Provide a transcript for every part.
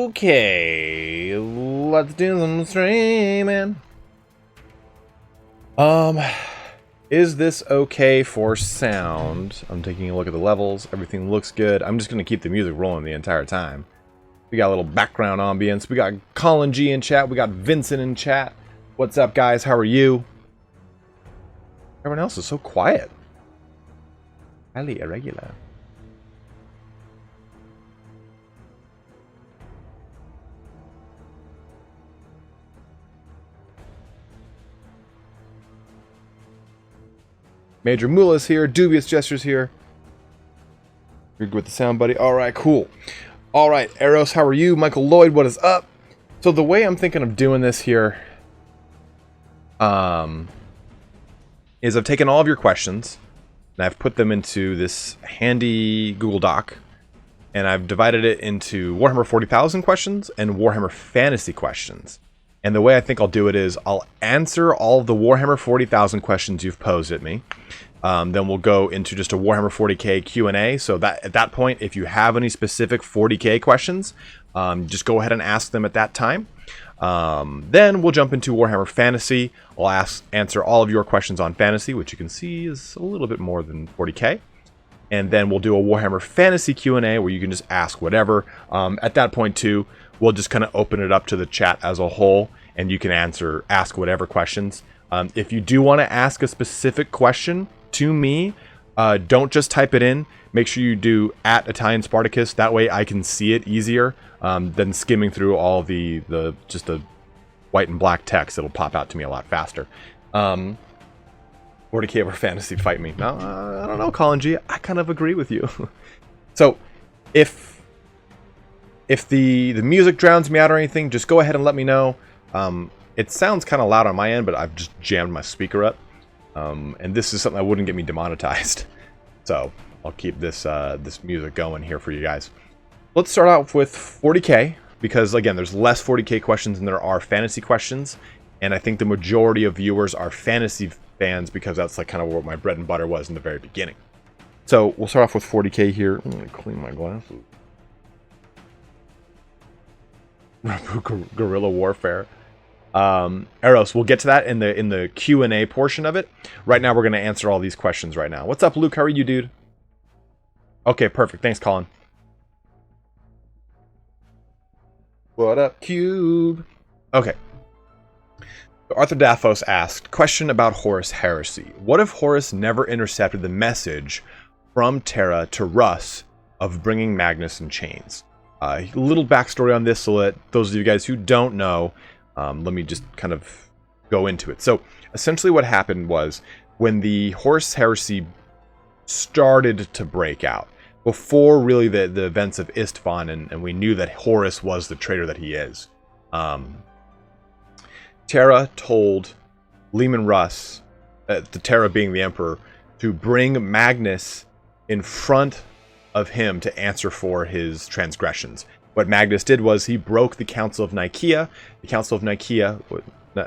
Okay, let's do some streaming. Is this okay for sound? I'm taking a look at the levels. Everything looks good. I'm just gonna keep the music rolling the entire time. We got a little background ambience. We got Colin G in chat. We got Vincent in chat. What's up, guys? How are you? Everyone else is so quiet. Highly irregular. Major Mullah's here. Dubious Gestures here. You're good with the sound, buddy. All right, cool. All right, Eros, how are you? Michael Lloyd, what is up? So the way I'm thinking of doing this here is I've taken all of your questions and I've put them into this handy Google Doc, and I've divided it into Warhammer 40,000 questions and Warhammer Fantasy questions. And the way I think I'll do it is I'll answer all of the Warhammer 40,000 questions you've posed at me. Then we'll go into just a Warhammer 40k Q&A. So that at that point, if you have any specific 40k questions, just go ahead and ask them at that time. Then we'll jump into Warhammer Fantasy. I'll answer all of your questions on Fantasy, which you can see is a little bit more than 40k. And then we'll do a Warhammer Fantasy Q&A where you can just ask whatever. At that point too, we'll just kind of open it up to the chat as a whole, and you can ask whatever questions. If you do want to ask a specific question to me, don't just type it in. Make sure you do @ItalianSpartacus. That way I can see it easier than skimming through all the white and black text. It'll pop out to me a lot faster. 40k over Fantasy, fight me. No, I don't know, Colin G. I kind of agree with you. So if the music drowns me out or anything, just go ahead and let me know. It sounds kind of loud on my end, but I've just jammed my speaker up. And this is something that wouldn't get me demonetized. So I'll keep this music going here for you guys. Let's start out with 40k, because again, there's less 40k questions than there are fantasy questions. And I think the majority of viewers are fantasy fans because that's like kind of what my bread and butter was in the very beginning. So we'll start off with 40k here. I'm gonna clean my glasses. Guerrilla warfare. Eros, we'll get to that in the Q&A portion of it. Right now we're going to answer all these questions right now. What's up, Luke? How are you, dude? Okay, perfect. Thanks, Colin. What up, Cube? Okay. So Arthur Daphos asked, question about Horus heresy. What if Horus never intercepted the message from Terra to Russ of bringing Magnus in chains? A little backstory on this so that those of you guys who don't know, let me just kind of go into it. So essentially what happened was when the Horus heresy started to break out, before really the events of Istvan, and we knew that Horus was the traitor that he is, Terra told Leman Russ, the Terra being the Emperor, to bring Magnus in front of him to answer for his transgressions. What Magnus did was he broke the Council of Nicaea. The Council of Nicaea,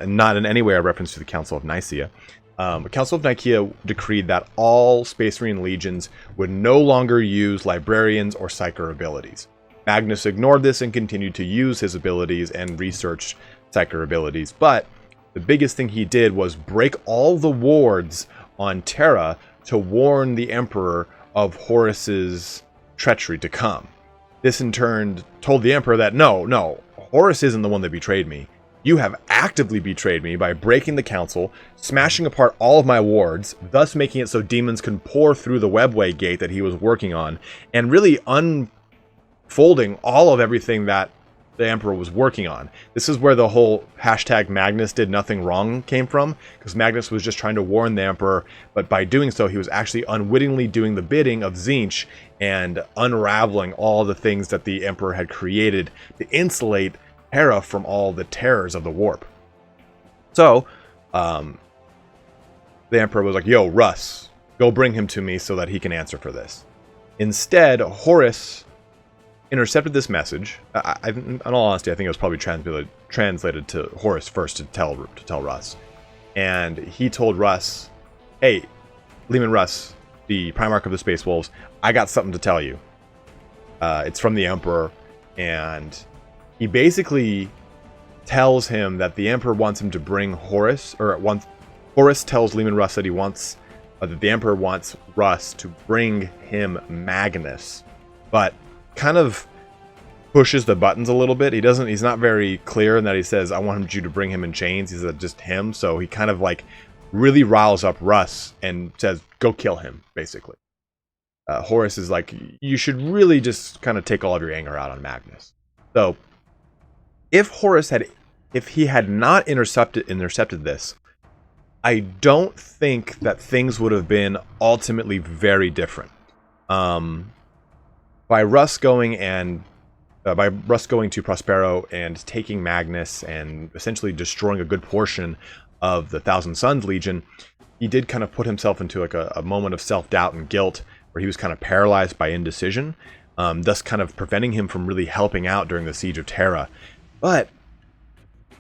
not in any way a reference to the Council of Nicaea, the Council of Nicaea decreed that all Space Marine legions would no longer use librarians or psyker abilities. Magnus ignored this and continued to use his abilities and research psyker abilities, but the biggest thing he did was break all the wards on Terra to warn the Emperor of Horus's treachery to come. This in turn told the Emperor that no, Horus isn't the one that betrayed me. You have actively betrayed me by breaking the council, smashing apart all of my wards, thus making it so demons can pour through the webway gate that he was working on, and really unfolding all of everything that the Emperor was working on. This is where the whole hashtag Magnus did nothing wrong came from, because Magnus was just trying to warn the Emperor, but by doing so he was actually unwittingly doing the bidding of Tzeentch and unraveling all the things that the Emperor had created to insulate Terra from all the terrors of the warp. So the Emperor was like, yo, Russ, go bring him to me so that he can answer for this. Instead, Horus intercepted this message. In all honesty, I think it was probably translated to Horus first to tell Russ. And he told Russ, hey, Leman Russ, the Primarch of the Space Wolves, I got something to tell you. It's from the Emperor, and he basically tells him that the Emperor wants him to bring Horus, Horus tells Leman Russ that he wants, that the Emperor wants Russ to bring him Magnus, but kind of pushes the buttons a little bit. He's not very clear in that he says, I want you to bring him in chains. He said just him, so he kind of like really riles up Russ and says, go kill him, basically. Horus is like, you should really just kind of take all of your anger out on Magnus. So, if he had not intercepted this, I don't think that things would have been ultimately very different. By Russ going to Prospero and taking Magnus and essentially destroying a good portion of the Thousand Sons Legion, he did kind of put himself into like a moment of self-doubt and guilt, where he was kind of paralyzed by indecision, thus kind of preventing him from really helping out during the Siege of Terra. But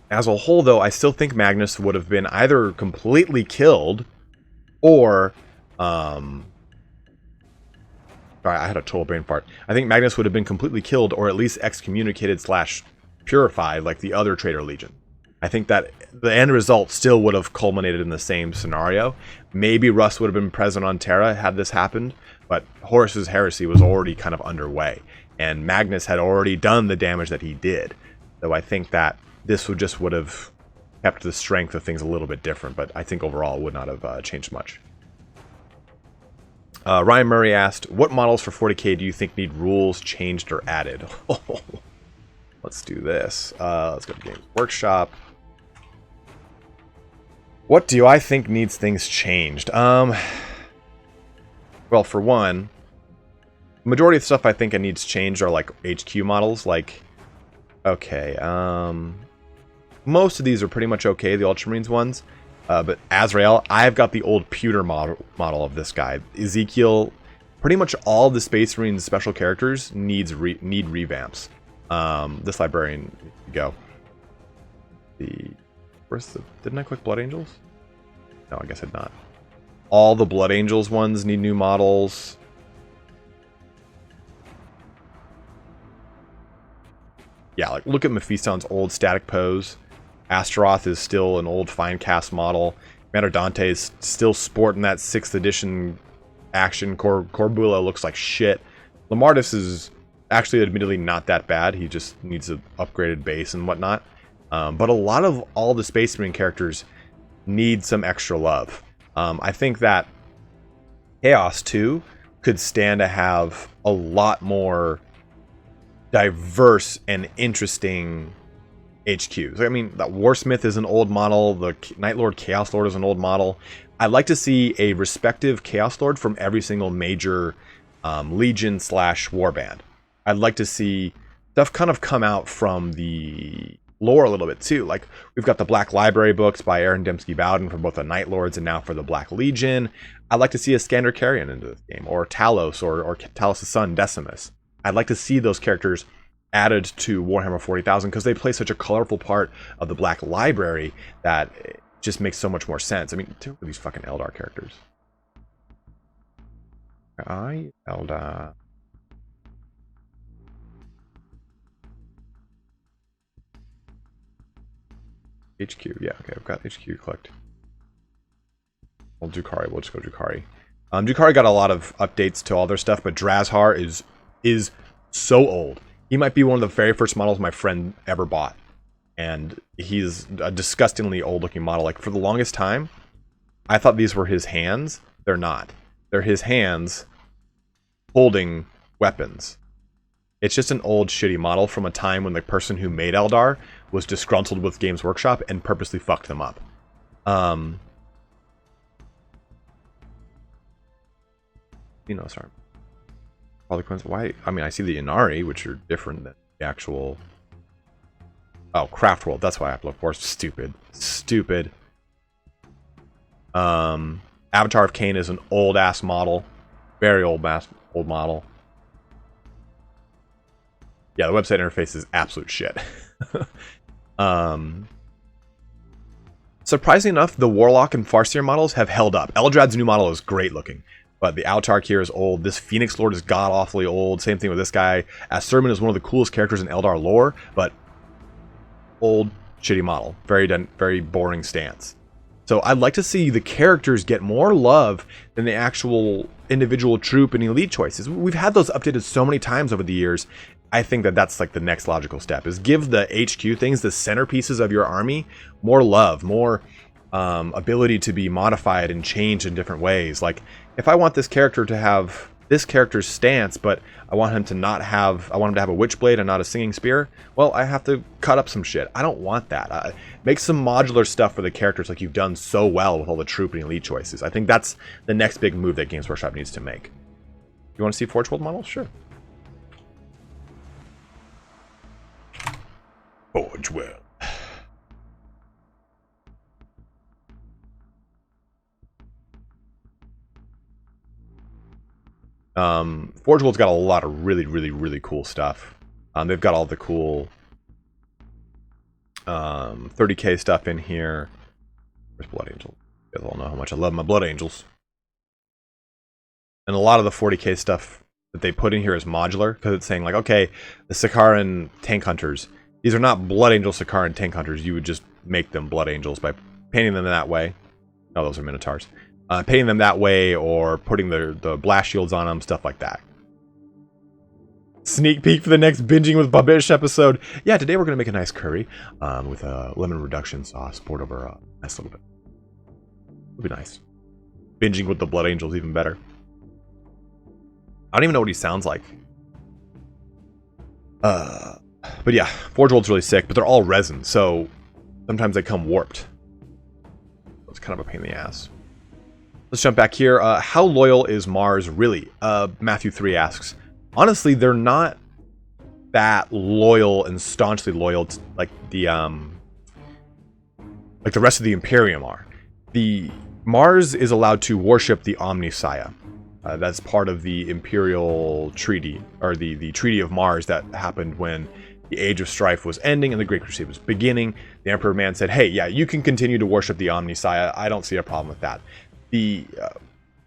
as a whole, though, I still think Magnus would have been either completely killed or... Sorry, I had a total brain fart. I think Magnus would have been completely killed or at least excommunicated / purified like the other Traitor Legion. I think that the end result still would have culminated in the same scenario. Maybe Russ would have been present on Terra had this happened, but Horus's heresy was already kind of underway, and Magnus had already done the damage that he did. So I think that this would have kept the strength of things a little bit different, but I think overall it would not have changed much. Ryan Murray asked, what models for 40k do you think need rules changed or added? Let's do this. Let's go to Games Workshop. What do I think needs things changed? Well, for one, majority of the stuff I think it needs changed are like HQ models. Like, okay, most of these are pretty much okay, the Ultramarines ones. But Azrael, I've got the old pewter model of this guy. Ezekiel, pretty much all the Space Marines special characters need revamps. This librarian, go. Didn't I click Blood Angels? No, I guess I did not. All the Blood Angels ones need new models. Yeah, like look at Mephiston's old static pose. Astaroth is still an old fine cast model. Commander Dante is still sporting that 6th edition action. Corbula looks like shit. Lamardis is actually admittedly not that bad. He just needs an upgraded base and whatnot. But a lot of all the Space Marine characters need some extra love. I think that Chaos 2 could stand to have a lot more diverse and interesting HQs. I mean, that Warsmith is an old model. The Night Lord Chaos Lord is an old model. I'd like to see a respective Chaos Lord from every single major Legion / Warband. I'd like to see stuff kind of come out from the lore a little bit too. Like, we've got the Black Library books by Aaron Dembski Bowden for both the Night Lords and now for the Black Legion. I'd like to see a Skander Carrion into this game, or Talos, or Talos' son Decimus. I'd like to see those characters added to Warhammer 40,000 because they play such a colorful part of the Black Library that it just makes so much more sense. I mean, look at these fucking Eldar characters. Eldar. HQ, yeah, okay, I've got HQ clicked. Well, Drukhari, we'll just go Drukhari. Drukhari got a lot of updates to all their stuff, but Drazhar is so old. He might be one of the very first models my friend ever bought. And he's a disgustingly old-looking model. Like, for the longest time, I thought these were his hands. They're not. They're his hands holding weapons. It's just an old, shitty model from a time when the person who made Eldar was disgruntled with Games Workshop and purposely fucked them up. Sorry. Why? I mean, I see the Inari, which are different than the actual... Oh, Craft World. That's why I have to look for. Stupid. Stupid. Avatar of Cain is an old-ass model. Very old model. Yeah, the website interface is absolute shit. Surprisingly enough, the Warlock and Farseer models have held up. Eldrad's new model is great looking. but the Autarch here is old. This Phoenix Lord is god-awfully old. Same thing with this guy. Sermon is one of the coolest characters in Eldar lore, but old, shitty model. Very boring stance. So I'd like to see the characters get more love than the actual individual troop and elite choices. We've had those updated so many times over the years. I think that that's like the next logical step, is give the HQ things, the centerpieces of your army, more love, more ability to be modified and changed in different ways. Like, if I want this character to have this character's stance, but I want him to have a witchblade and not a singing spear, well, I have to cut up some shit. I don't want that. Make some modular stuff for the characters like you've done so well with all the troop and elite choices. I think that's the next big move that Games Workshop needs to make. You want to see Forge World models? Sure. Forge World. Forge World's got a lot of really cool stuff. They've got all the cool 30k stuff in here. Where's Blood Angel? You guys all know how much I love my Blood Angels. And a lot of the 40k stuff that they put in here is modular, because it's saying like, okay, the Sakaran tank hunters, these are not Blood Angel Sakaran tank hunters. You would just make them Blood Angels by painting them that way. No, those are Minotaurs. Painting them that way, or putting the blast shields on them, stuff like that. Sneak peek for the next Binging with Babish episode. Yeah, today we're going to make a nice curry with a lemon reduction sauce poured over a nice little bit. It'll be nice. Binging with the Blood Angels, even better. I don't even know what he sounds like. But yeah, Forge World's really sick, but they're all resin, so sometimes they come warped. It's kind of a pain in the ass. Let's jump back here. How loyal is Mars really? Matthew 3 asks. Honestly, they're not that loyal and staunchly loyal to, like the rest of the Imperium are. The Mars is allowed to worship the Omnissiah. That's part of the Imperial Treaty, or the Treaty of Mars that happened when the Age of Strife was ending and the Great Crusade was beginning. The Emperor Man said, hey, yeah, you can continue to worship the Omnissiah. I don't see a problem with that. The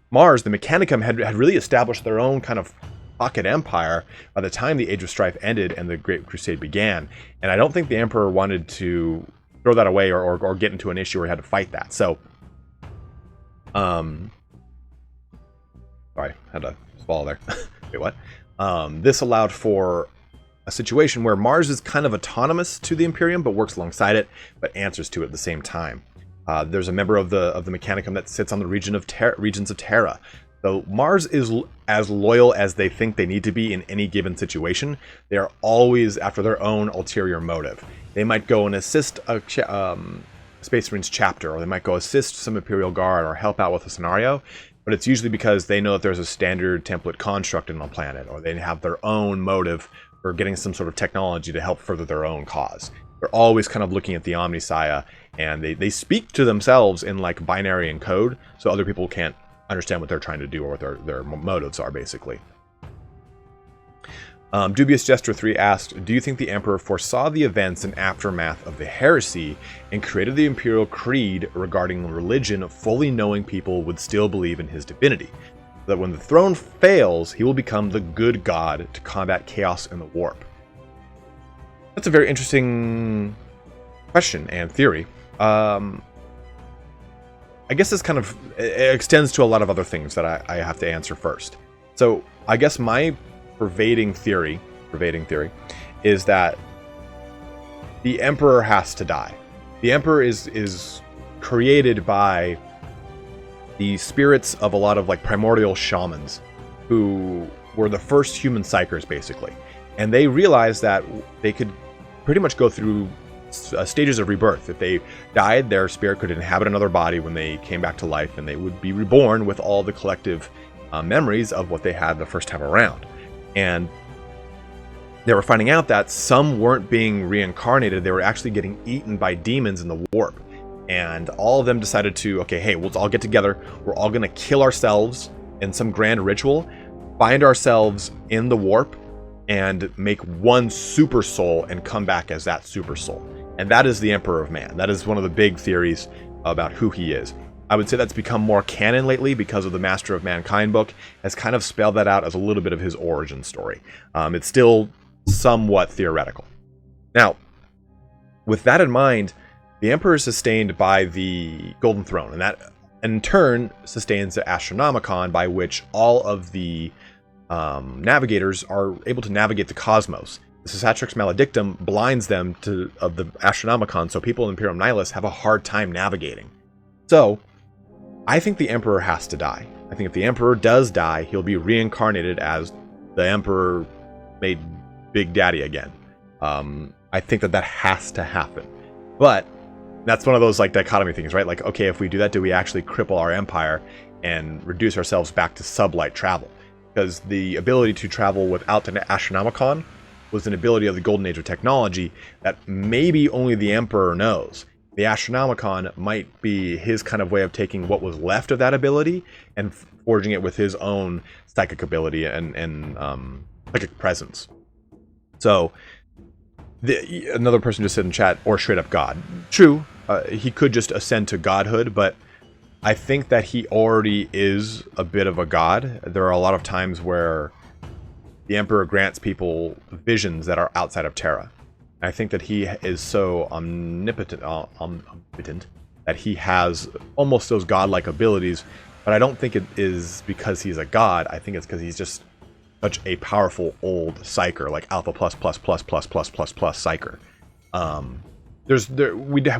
Mars, the Mechanicum, had really established their own kind of pocket empire by the time the Age of Strife ended and the Great Crusade began. And I don't think the Emperor wanted to throw that away or get into an issue where he had to fight that. So, sorry, had to swallow there. Wait, what? This allowed for a situation where Mars is kind of autonomous to the Imperium, but works alongside it, but answers to it at the same time. There's a member of the Mechanicum that sits on the regions of Terra. So Mars is as loyal as they think they need to be in any given situation. They are always after their own ulterior motive. They might go and assist a Space Marines chapter, or they might go assist some Imperial Guard or help out with a scenario, but it's usually because they know that there's a standard template construct in the planet, or they have their own motive for getting some sort of technology to help further their own cause. They're always kind of looking at the Omnissiah, and they speak to themselves in like binary and code, so other people can't understand what they're trying to do or what their motives are, basically. Dubious Jester 3 asked, do you think the Emperor foresaw the events and aftermath of the heresy and created the Imperial Creed regarding religion, fully knowing people would still believe in his divinity? That when the throne fails, he will become the good god to combat chaos and the warp? That's a very interesting question and theory. I guess this kind of extends to a lot of other things that I have to answer first. So I guess my pervading theory is that the Emperor has to die. The Emperor is created by the spirits of a lot of like primordial shamans who were the first human psychers, basically. And they realized that they could pretty much go through stages of rebirth. If they died, their spirit could inhabit another body when they came back to life, and they would be reborn with all the collective memories of what they had the first time around. And they were finding out that some weren't being reincarnated, they were actually getting eaten by demons in the warp. And all of them decided to, okay, hey, we'll all get together, we're all going to kill ourselves in some grand ritual, find ourselves in the warp, and make one super soul and come back as that super soul. And that is the Emperor of Man. That is one of the big theories about who he is. I would say that's become more canon lately because of the Master of Mankind book, has kind of spelled that out as a little bit of his origin story. It's still somewhat theoretical. Now, with that in mind, the Emperor is sustained by the Golden Throne, and that in turn sustains the Astronomicon, by which all of the navigators are able to navigate the cosmos. The Cicatrix Maledictum blinds them of the Astronomicon, so people in Imperium Nihilus have a hard time navigating. So, I think the Emperor has to die. I think if the Emperor does die, he'll be reincarnated as the Emperor made Big Daddy again. I think that has to happen. But that's one of those like dichotomy things, right? Like, okay, if we do that, do we actually cripple our empire and reduce ourselves back to sublight travel? Because the ability to travel without the Astronomicon was an ability of the Golden Age of technology that maybe only the Emperor knows. The Astronomicon might be his kind of way of taking what was left of that ability and forging it with his own psychic ability and psychic presence. So, another person just said in chat, or straight up God. True, he could just ascend to godhood, but I think that he already is a bit of a god. There are a lot of times where the Emperor grants people visions that are outside of Terra. I think that he is so omnipotent that he has almost those godlike abilities, but I don't think it is because he's a god. I think it's because he's just such a powerful old psyker, like alpha plus psyker.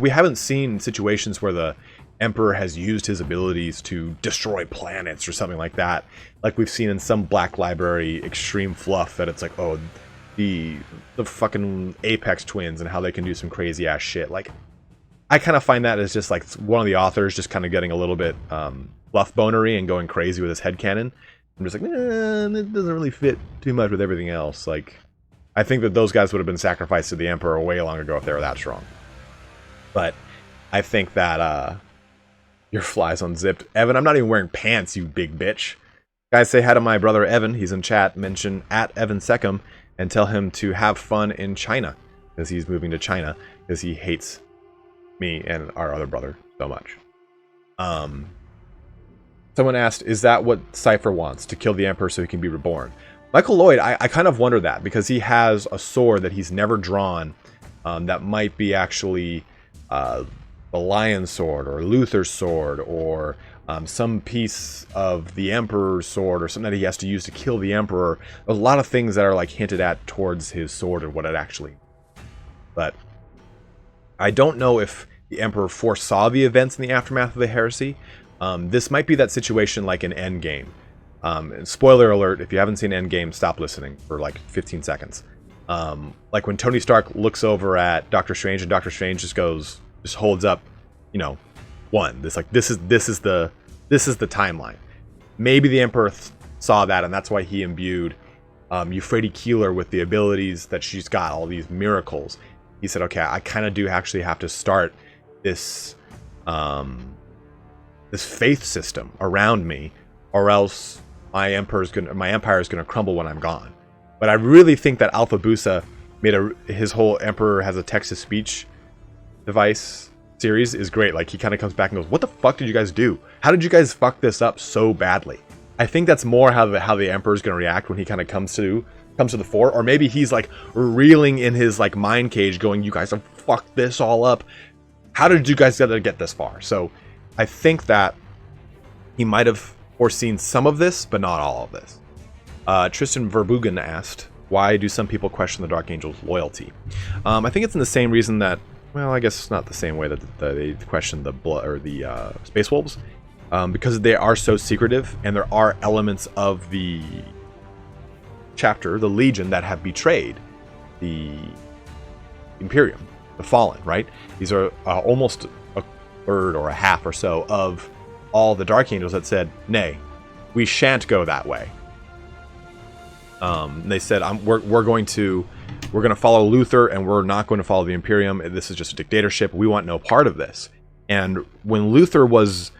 We haven't seen situations where the Emperor has used his abilities to destroy planets or something like that, like we've seen in some Black Library extreme fluff that it's like, oh, the fucking Apex twins and how they can do some crazy ass shit. Like, I kind of find that as just like one of the authors just kind of getting a little bit fluff bonery and going crazy with his headcanon. I'm just like, it doesn't really fit too much with everything else. Like, I think that those guys would have been sacrificed to the Emperor way long ago if they were that strong. But I think that your fly's unzipped. Evan, I'm not even wearing pants, you big bitch. Guys, say hi to my brother Evan. He's in chat. Mention @EvanSecum and tell him to have fun in China, because he's moving to China because he hates me and our other brother so much. Someone asked, is that what Cypher wants? To kill the Emperor so he can be reborn? Michael Lloyd, I kind of wonder that, because he has a sword that he's never drawn that might be actually the Lion's sword or Luther's sword or some piece of the Emperor's sword or something that he has to use to kill the Emperor. There's a lot of things that are like hinted at towards his sword and what it actually... But I don't know if the Emperor foresaw the events in the aftermath of the heresy. This might be that situation like in Endgame. And spoiler alert, if you haven't seen Endgame, stop listening for like 15 seconds. Like when Tony Stark looks over at Doctor Strange and Doctor Strange just holds up, one. This is the timeline. Maybe the Emperor saw that, and that's why he imbued Euphrates Keeler with the abilities that she's got, all these miracles. He said, okay, I kind of do actually have to start this this faith system around me, or else my empire is gonna crumble when I'm gone. But I really think that Alpha Busa made his whole Emperor has a text-to-speech device series is great. Like, he kind of comes back and goes, what the fuck did you guys do? How did you guys fuck this up so badly? I think that's more how the Emperor's gonna react when he kind of comes to the fore. Or maybe he's like reeling in his like mind cage going, you guys have fucked this all up. How did you guys get this far? So I think that he might have foreseen some of this, but not all of this. Tristan Verbugen asked, why do some people question the Dark Angel's loyalty? I think it's in the same reason that, well, I guess not the same way that they question the Space Wolves, because they are so secretive, and there are elements of the chapter, the Legion, that have betrayed the Imperium, the Fallen, right? These are almost a third or a half or so of all the Dark Angels that said, nay, we shan't go that way. They said, we're going to follow Luther, and we're not going to follow the Imperium. This is just a dictatorship. We want no part of this. And when Luther was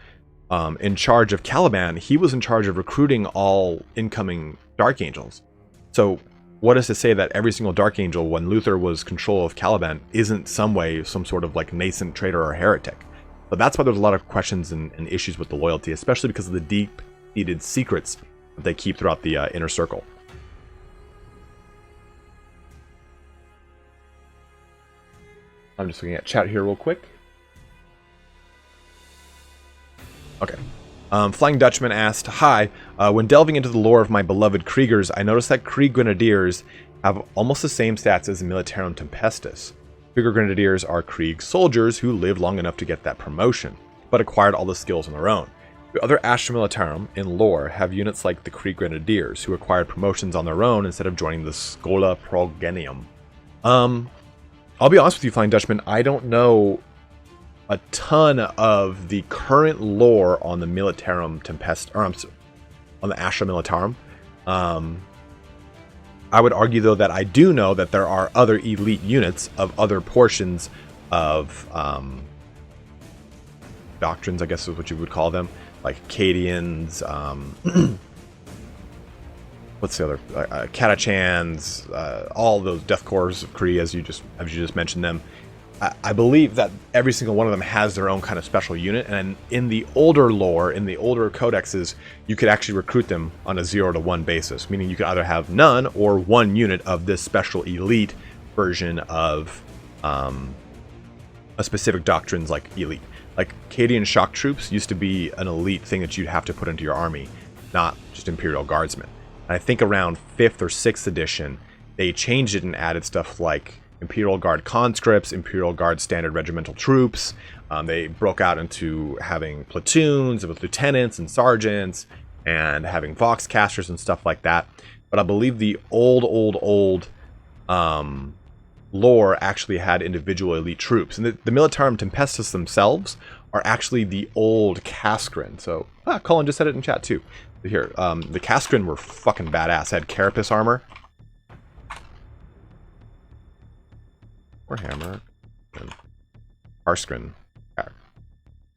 in charge of Caliban, he was in charge of recruiting all incoming Dark Angels. So what is to say that every single Dark Angel, when Luther was control of Caliban, isn't some way some sort of like nascent traitor or heretic? But that's why there's a lot of questions and issues with the loyalty, especially because of the deep-seated secrets that they keep throughout the inner circle. I'm just looking at chat here real quick. Okay. Flying Dutchman asked, "Hi, when delving into the lore of my beloved Kriegers, I noticed that Krieg Grenadiers have almost the same stats as the Militarum Tempestus. Krieger Grenadiers are Krieg soldiers who lived long enough to get that promotion, but acquired all the skills on their own. The other Astra Militarum in lore have units like the Krieg Grenadiers, who acquired promotions on their own instead of joining the Schola Progenium." I'll be honest with you, Flying Dutchman, I don't know a ton of the current lore on the Militarum Tempest, or on the Astra Militarum. I would argue, though, that I do know that there are other elite units of other portions of doctrines, I guess is what you would call them, like Cadians, what's the other, Catachans, all those Death Corps of Kree, as you just mentioned them. I believe that every single one of them has their own kind of special unit, and in the older lore, in the older codexes, you could actually recruit them on a 0 to 1 basis, meaning you could either have none or one unit of this special elite version of a specific doctrines like elite. Like Cadian shock troops used to be an elite thing that you'd have to put into your army, not just Imperial Guardsmen. And I think around 5th or 6th edition, they changed it and added stuff like Imperial Guard conscripts, Imperial Guard standard regimental troops. They broke out into having platoons with lieutenants and sergeants and having voxcasters and stuff like that. But I believe the old lore actually had individual elite troops. And the Militarum Tempestus themselves are actually the old Cascrin. So, Colin just said it in chat too. Here, the Cascrin were fucking badass. They had carapace armor. Warhammer, and Arscrin,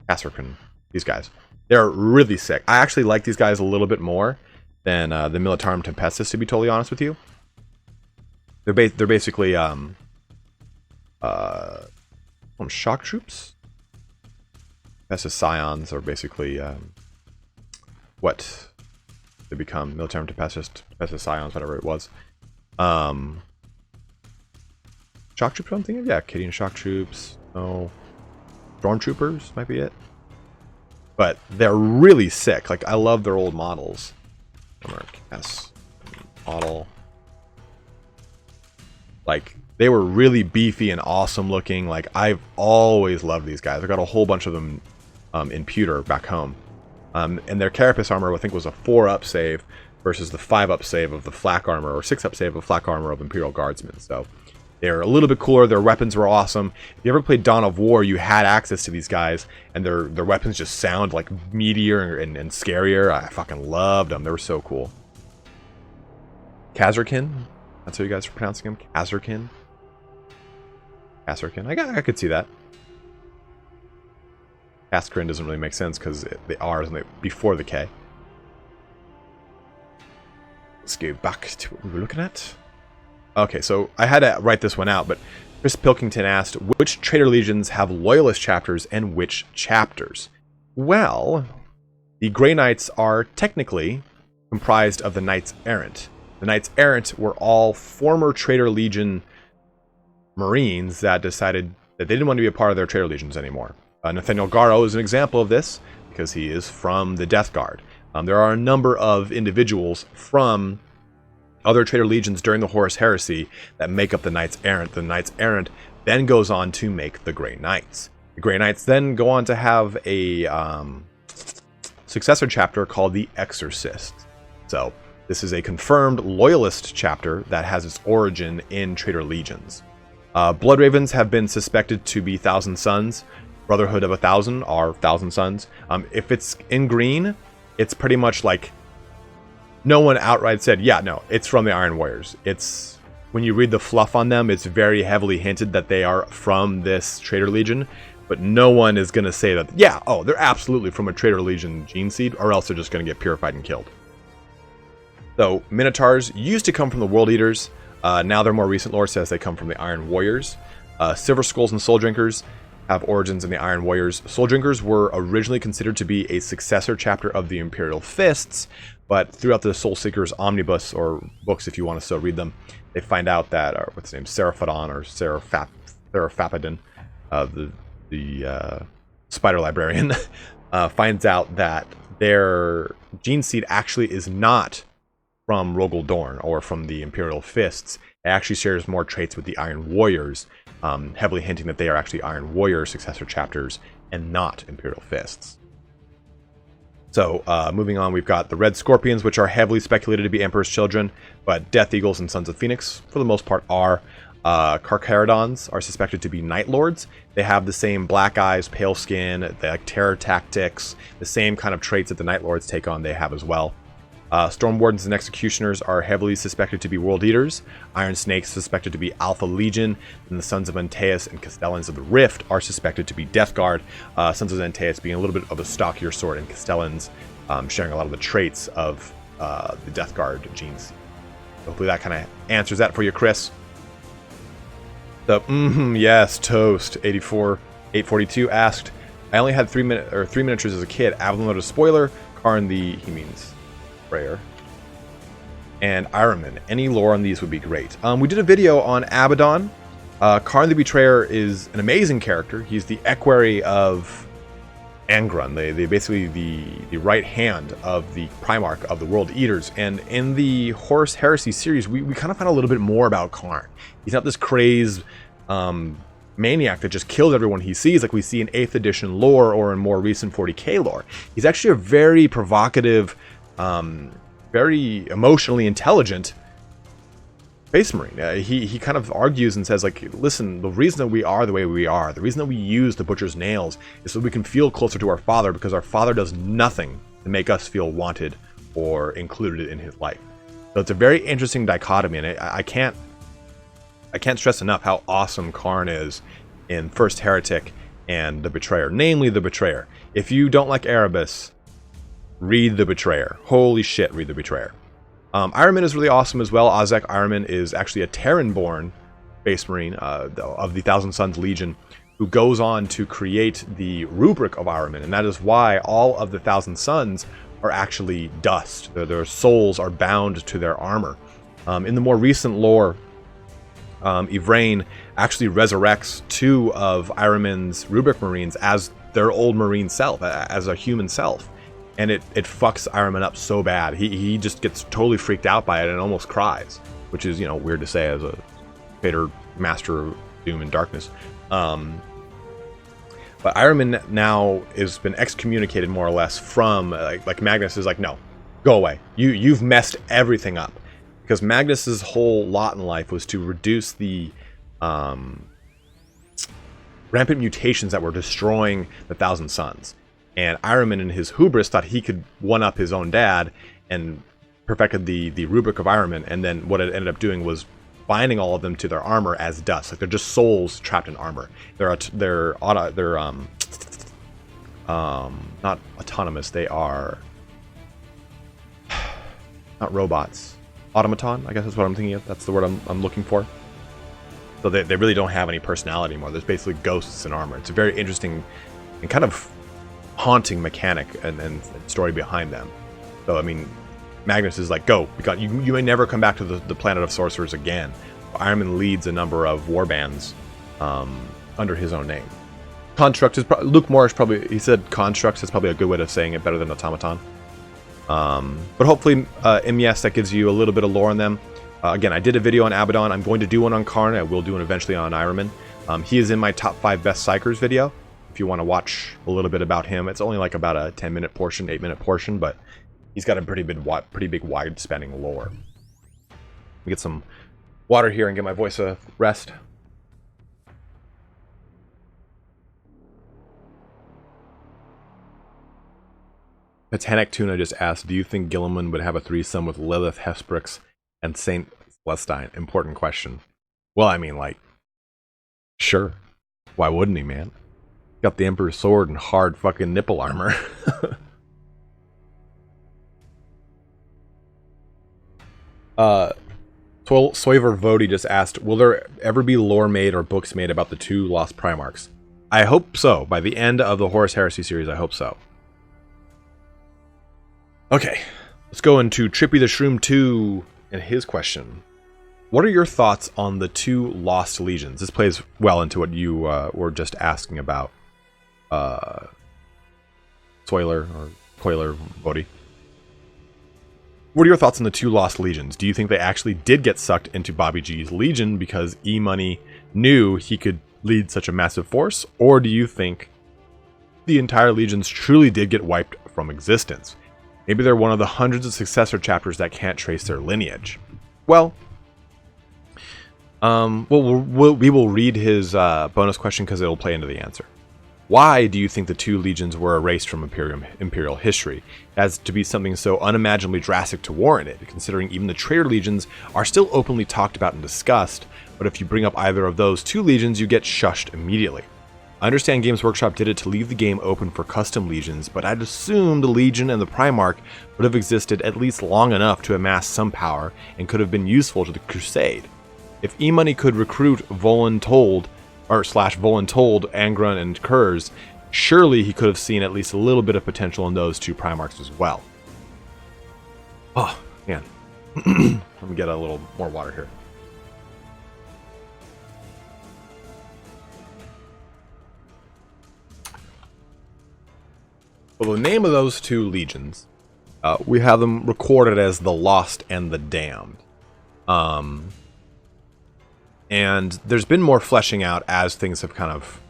Casserkin, these guys. They're really sick. I actually like these guys a little bit more than the Militarum Tempestus, to be totally honest with you. They're basically shock troops. Tempestus Scions are basically what they become. Militarum Tempestus Scions, whatever it was. Shock troops, I'm thinking? Yeah, Cadian shock troops. No. Stormtroopers might be it. But they're really sick. Like, I love their old models. Yes. Model. Like, they were really beefy and awesome looking. Like, I've always loved these guys. I got a whole bunch of them in pewter back home. And their carapace armor, I think, was a 4-up save versus the 5-up save of the flak armor, or 6-up save of flak armor of Imperial Guardsmen. So they're a little bit cooler. Their weapons were awesome. If you ever played Dawn of War, you had access to these guys, and their weapons just sound like meatier and scarier. I fucking loved them. They were so cool. Kazarkin? That's how you guys are pronouncing him? Kazarkin? Kazarkin? I could see that. Kazarkin doesn't really make sense because the R is before the K. Let's go back to what we were looking at. Okay, so I had to write this one out, but Chris Pilkington asked, which Traitor Legions have Loyalist chapters and which chapters? Well, the Grey Knights are technically comprised of the Knights Errant. The Knights Errant were all former Traitor Legion Marines that decided that they didn't want to be a part of their Traitor Legions anymore. Nathaniel Garrow is an example of this because he is from the Death Guard. There are a number of individuals from other Traitor Legions during the Horus heresy that make up the Knights Errant. The Knights Errant then goes on to make the Grey Knights. The Grey Knights then go on to have a successor chapter called the Exorcists. So this is a confirmed Loyalist chapter that has its origin in Traitor Legions. Blood Ravens have been suspected to be Thousand Sons. Brotherhood of 1,000 are 1,000 Sons. If it's in green, it's pretty much like no one outright said, yeah, no, it's from the Iron Warriors. It's, when you read the fluff on them, it's very heavily hinted that they are from this Traitor Legion, but no one is going to say that, yeah, oh, they're absolutely from a Traitor Legion gene seed, or else they're just going to get purified and killed. So, Minotaurs used to come from the World Eaters. Now their more recent lore says they come from the Iron Warriors. Silver Skulls and Soul Drinkers have origins in the Iron Warriors. Soul Drinkers were originally considered to be a successor chapter of the Imperial Fists, but throughout the Soul Seekers Omnibus, or books if you want to so read them, they find out that, what's his name, Seraphadon or Seraphapadon, the Spider Librarian, finds out that their gene seed actually is not from Rogel Dorn or from the Imperial Fists. It actually shares more traits with the Iron Warriors, heavily hinting that they are actually Iron Warrior successor chapters and not Imperial Fists. So, moving on, we've got the Red Scorpions, which are heavily speculated to be Emperor's children, but Death Eagles and Sons of Phoenix, for the most part, are. Carcharodons are suspected to be Night Lords. They have the same black eyes, pale skin, they like terror tactics, the same kind of traits that the Night Lords take on, they have as well. Storm Wardens and Executioners are heavily suspected to be World Eaters. Iron Snakes suspected to be Alpha Legion. And the Sons of Antaeus and Castellans of the Rift are suspected to be Death Guard. Sons of Antaeus being a little bit of a stockier sort, and Castellans sharing a lot of the traits of the Death Guard genes. Hopefully that kind of answers that for you, Chris. The yes, Toast 842 asked, I only had 3 miniatures as a kid. Avalon loaded spoiler, Karn he means Prayer, and Ahriman. Any lore on these would be great. We did a video on Abaddon. Karn the Betrayer is an amazing character. He's the equerry of Angron. They basically the right hand of the Primarch of the World Eaters. And in the Horus Heresy series, we kind of find a little bit more about Karn. He's not this crazed maniac that just kills everyone he sees like we see in 8th edition lore or in more recent 40k lore. He's actually a very provocative, very emotionally intelligent Space Marine. He kind of argues and says, like, listen, the reason that we are the way we are, the reason that we use the Butcher's Nails is so we can feel closer to our father, because our father does nothing to make us feel wanted or included in his life. So it's a very interesting dichotomy, and I can't stress enough how awesome Karn is in First Heretic and the Betrayer, namely the Betrayer. If you don't like Erebus, read the Betrayer. Holy shit, read the Betrayer. Ahriman is really awesome as well. Ozek Ahriman is actually a Terran-born Space Marine of the Thousand Sons Legion, who goes on to create the rubric of Ahriman, and that is why all of the Thousand Sons are actually dust. Their souls are bound to their armor. In the more recent lore, Ivrain actually resurrects 2 of Ahriman's rubric Marines as their old Marine self, as a human self. And it fucks Ahriman up so bad. He just gets totally freaked out by it and almost cries, which is, weird to say as a Vader Master of Doom and Darkness. But Ahriman now has been excommunicated more or less from, like Magnus is like, no, go away. You've messed everything up. Because Magnus's whole lot in life was to reduce the rampant mutations that were destroying the Thousand Sons. And Ahriman, in his hubris, thought he could one-up his own dad and perfected the rubric of Ahriman. And then what it ended up doing was binding all of them to their armor as dust. Like, they're just souls trapped in armor. They're not autonomous. They are not robots. Automaton, I guess that's what I'm thinking of. That's the word I'm looking for. So they really don't have any personality anymore. There's basically ghosts in armor. It's a very interesting and kind of haunting mechanic and story behind them. So, I mean, Magnus is like, go, because you may never come back to the planet of sorcerers again. Ahriman leads a number of war bands under his own name. Construct is Luke Morris he said constructs is probably a good way of saying it, better than automaton. But hopefully, yes, that gives you a little bit of lore on them. Again, I did a video on Abaddon. I'm going to do one on Karn. I will do one eventually on Ahriman. He is in my top 5 best psychers video. If you want to watch a little bit about him, it's only like about a 10-minute portion, 8-minute portion, but he's got a pretty big wide-spanning lore. Let me get some water here and get my voice a rest. Titanic Tuna just asked, do you think Gilliman would have a threesome with Lilith Hesperix and Saint Celestine? Important question. Well, I mean, like, sure. Why wouldn't he, man? Got the Emperor's sword and hard fucking nipple armor. Soiver Vodi just asked, will there ever be lore made or books made about the 2 lost Primarchs? I hope so. By the end of the Horus Heresy series, I hope so. Okay, let's go into Trippy the Shroom 2 and his question. What are your thoughts on the 2 Lost Legions? This plays well into what you were just asking about. Soiler or Coiler Bodhi. What are your thoughts on the 2 Lost Legions? Do you think they actually did get sucked into Bobby G's Legion because E-Money knew he could lead such a massive force? Or do you think the entire Legions truly did get wiped from existence? Maybe they're one of the hundreds of successor chapters that can't trace their lineage. Well, we will read his bonus question because it'll play into the answer. Why do you think the 2 legions were erased from Imperial history? As to be something so unimaginably drastic to warrant it, considering even the traitor legions are still openly talked about and discussed, but if you bring up either of those 2 legions, you get shushed immediately. I understand Games Workshop did it to leave the game open for custom legions, but I'd assume the Legion and the Primarch would have existed at least long enough to amass some power and could have been useful to the Crusade. If E-Money could recruit Voluntold, Angron, and Kurz, surely he could have seen at least a little bit of potential in those 2 Primarchs as well. Oh, man. Let me get a little more water here. Well, the name of those 2 legions, we have them recorded as the Lost and the Damned. And there's been more fleshing out as things have kind of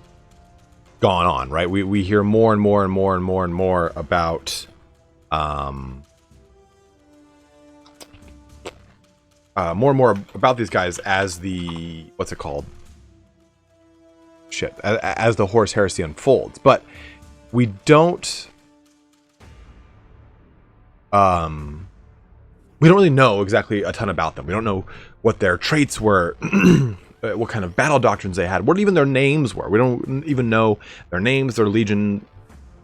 gone on, right? We hear more and more and more and more and more about more and more about these guys as the what's it called? As the Horus Heresy unfolds, but we don't really know exactly a ton about them. We don't know what their traits were, what kind of battle doctrines they had, what even their names were. We don't even know their names, their legion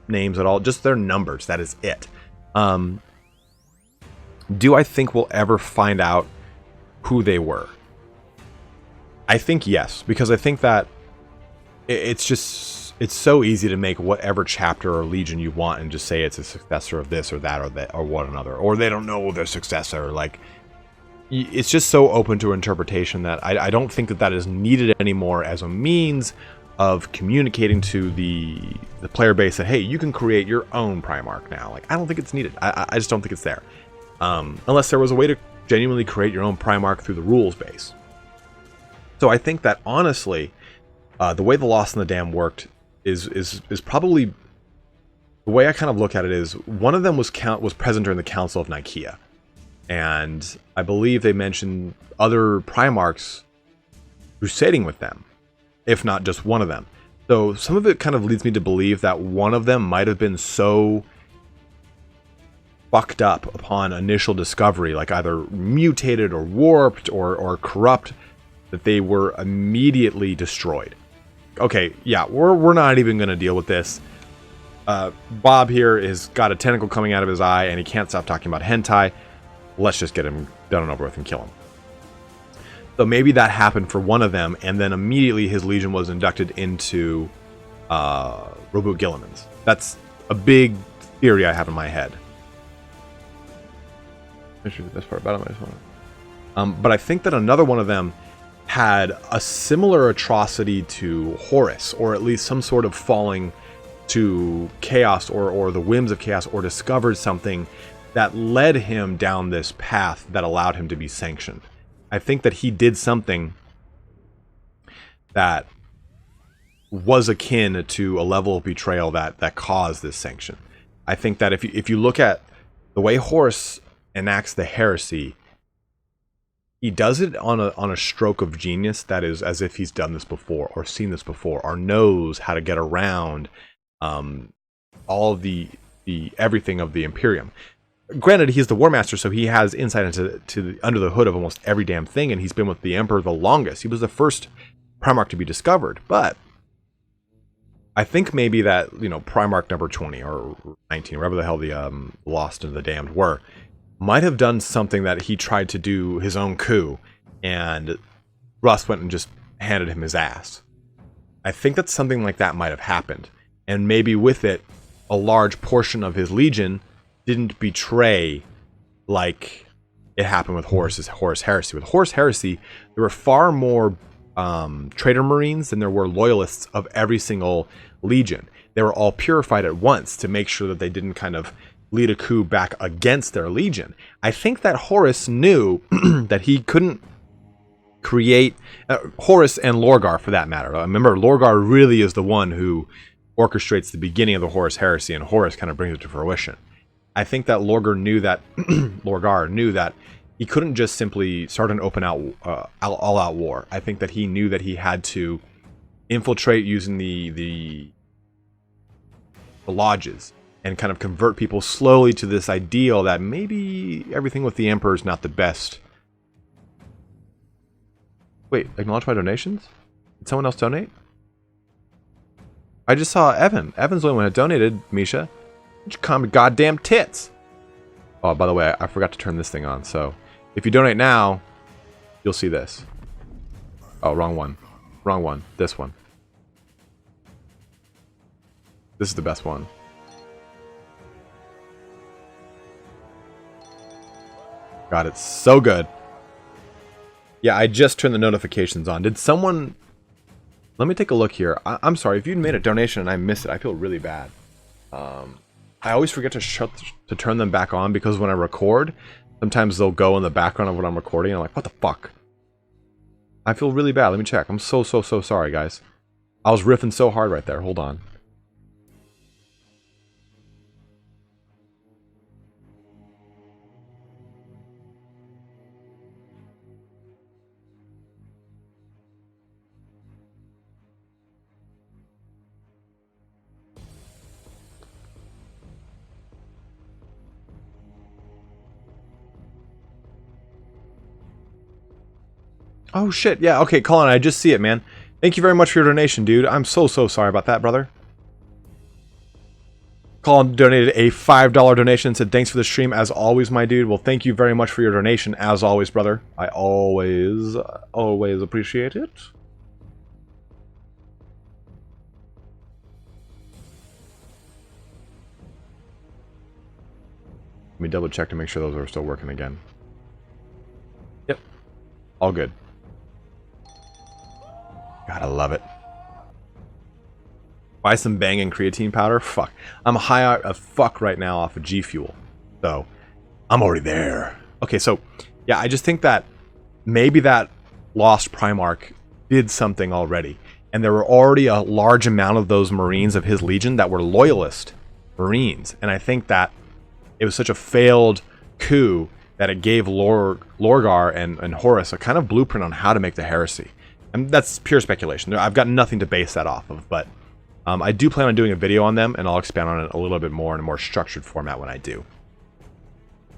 names at all, just their numbers. That is it. Do I think we'll ever find out who they were? I think yes, because I think that it's so easy to make whatever chapter or legion you want and just say it's a successor of this or that or what another, or they don't know their successor. Like, it's just so open to interpretation that I don't think that is needed anymore as a means of communicating to the player base that, hey, you can create your own Primarch now. Like, I don't think it's needed. I just don't think it's there. Unless there was a way to genuinely create your own Primarch through the rules base. So I think that, honestly, the way the Lost and the Damned worked is probably, the way I kind of look at it is, one of them was present during the Council of Nicaea. And I believe they mentioned other Primarchs crusading with them, if not just one of them. So some of it kind of leads me to believe that one of them might have been so fucked up upon initial discovery, like either mutated or warped or corrupt, that they were immediately destroyed. Okay, yeah, we're not even going to deal with this. Bob here has got a tentacle coming out of his eye, and he can't stop talking about hentai. Let's just get him done and over with and kill him. So maybe that happened for one of them, and then immediately his legion was inducted into Roboot Gilliman's. That's a big theory I have in my head. The best part about it, but I think that another one of them had a similar atrocity to Horus, or at least some sort of falling to chaos or the whims of chaos, or discovered something that led him down this path that allowed him to be sanctioned. I think that he did something that was akin to a level of betrayal that caused this sanction. I think that if you look at the way Horus enacts the heresy, he does it on a stroke of genius that is as if he's done this before, or seen this before, or knows how to get around all of the everything of the Imperium. Granted, he's the War Master, so he has insight into under the hood of almost every damn thing, and he's been with the Emperor the longest. He was the first Primarch to be discovered, but I think maybe that, Primarch number 20 or 19, wherever the hell the Lost and the Damned were, might have done something that he tried to do his own coup, and Russ went and just handed him his ass. I think that something like that might have happened. And maybe with it, a large portion of his legion didn't betray like it happened with Horus Heresy. With Horus Heresy, there were far more traitor marines than there were loyalists of every single legion. They were all purified at once to make sure that they didn't kind of lead a coup back against their legion. I think that Horus knew that he couldn't create Horus and Lorgar for that matter. Remember, Lorgar really is the one who orchestrates the beginning of the Horus Heresy, and Horus kind of brings it to fruition. I think that Lorgar knew that he couldn't just simply start an open all-out war. I think that he knew that he had to infiltrate using the lodges and kind of convert people slowly to this ideal that maybe everything with the Emperor is not the best. Wait, acknowledge my donations? Did someone else donate? I just saw Evan. Evan's the only one who donated, Misha. You calm your goddamn tits. Oh, by the way, I forgot to turn this thing on, so if you donate now, you'll see this. Oh, wrong one. Wrong one. This one. This is the best one. God, it's so good. Yeah, I just turned the notifications on. Did someone... Let me take a look here. I'm sorry, if you made a donation and I missed it, I feel really bad. I always forget to turn them back on because when I record, sometimes they'll go in the background of what I'm recording. And I'm like, what the fuck? I feel really bad. Let me check. I'm so sorry, guys. I was riffing so hard right there. Hold on. Oh shit, yeah, okay, Colin, I just see it, man. Thank you very much for your donation, dude. I'm so sorry about that, brother. Colin donated a $5 donation and said, thanks for the stream, as always, my dude. Well, thank you very much for your donation, as always, brother. I always appreciate it. Let me double check to make sure those are still working again. Yep, all good. God, I love it. Buy some banging creatine powder? Fuck. I'm high as fuck right now off of G Fuel. So, I'm already there. Okay, so, yeah, I just think that maybe that Lost Primarch did something already. And there were already a large amount of those Marines of his Legion that were Loyalist Marines. And I think that it was such a failed coup that it gave Lorgar and Horus a kind of blueprint on how to make the heresy. And that's pure speculation. I've got nothing to base that off of, but I do plan on doing a video on them, and I'll expand on it a little bit more in a more structured format when I do.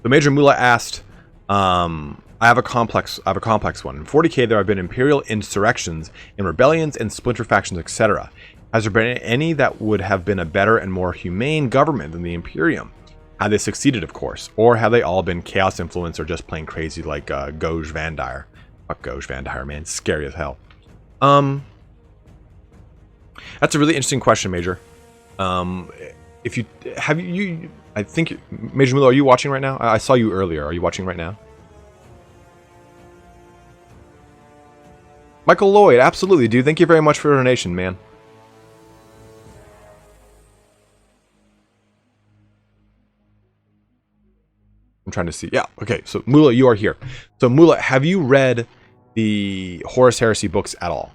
So Major Mula asked, I have a complex one. In 40k, there have been imperial insurrections and rebellions and splinter factions, etc. Has there been any that would have been a better and more humane government than the Imperium? Had they succeeded, of course, or have they all been chaos influenced or just plain crazy like Goj Vandire? Fuck Goj Vandire, man. Scary as hell. That's a really interesting question, Major. If you have you, I think Major Mula, are you watching right now? I saw you earlier. Are you watching right now? Michael Lloyd, absolutely, dude. Thank you very much for your donation, man. I'm trying to see. Yeah, okay. So Mula, you are here. So Mula, have you read the Horus Heresy books at all?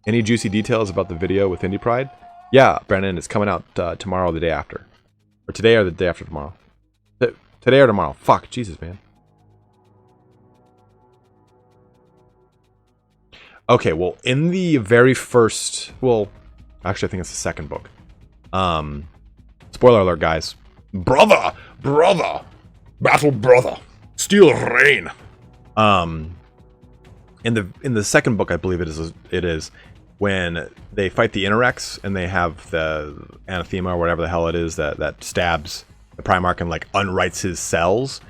Any juicy details about the video with Indie Pride? Yeah, Brandon, it's coming out tomorrow or the day after. Or today or the day after tomorrow. Today or tomorrow. Fuck, Jesus, man. Okay, well, in the very first... Well, actually, I think it's the second book. Spoiler alert, guys. Brother! Battle brother! Steel rain! In the second book, I believe it is when they fight the Interrex and they have the anathema or whatever the hell it is that stabs the Primarch and like unwrites his cells.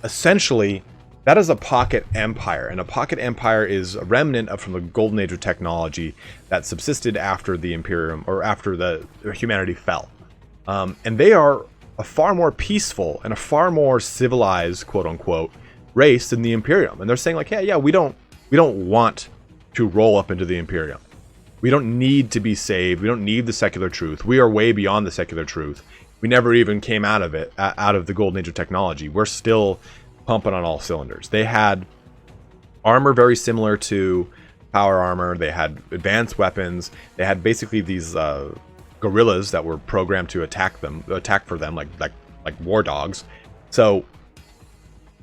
Essentially, That is a pocket empire, and a pocket empire is a remnant from the golden age of technology that subsisted after the Imperium, or after the humanity fell. And they are a far more peaceful and a far more civilized, quote unquote, race than the Imperium. And they're saying like, yeah, we don't want to roll up into the Imperium. We don't need to be saved. We don't need the secular truth. We are way beyond the secular truth. We never even came out of it, out of the golden age of technology. We're still pumping on all cylinders. They had armor very similar to power armor. They had advanced weapons. They had basically these guerrillas that were programmed to attack for them, like war dogs. So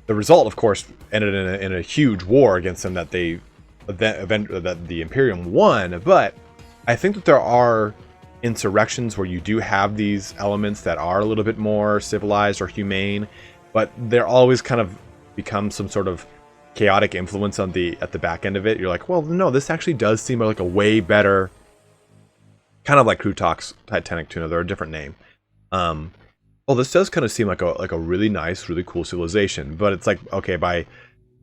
the result, of course, ended in a huge war against them that the Imperium won. But I think that there are insurrections where you do have these elements that are a little bit more civilized or humane, but they're always kind of become some sort of chaotic influence at the back end of it. You're like, well, no, this actually does seem like a way better, kind of like Krutak's Titanic Tuna. They're a different name. Well, this does kind of seem like a really nice, really cool civilization. But it's like, okay, by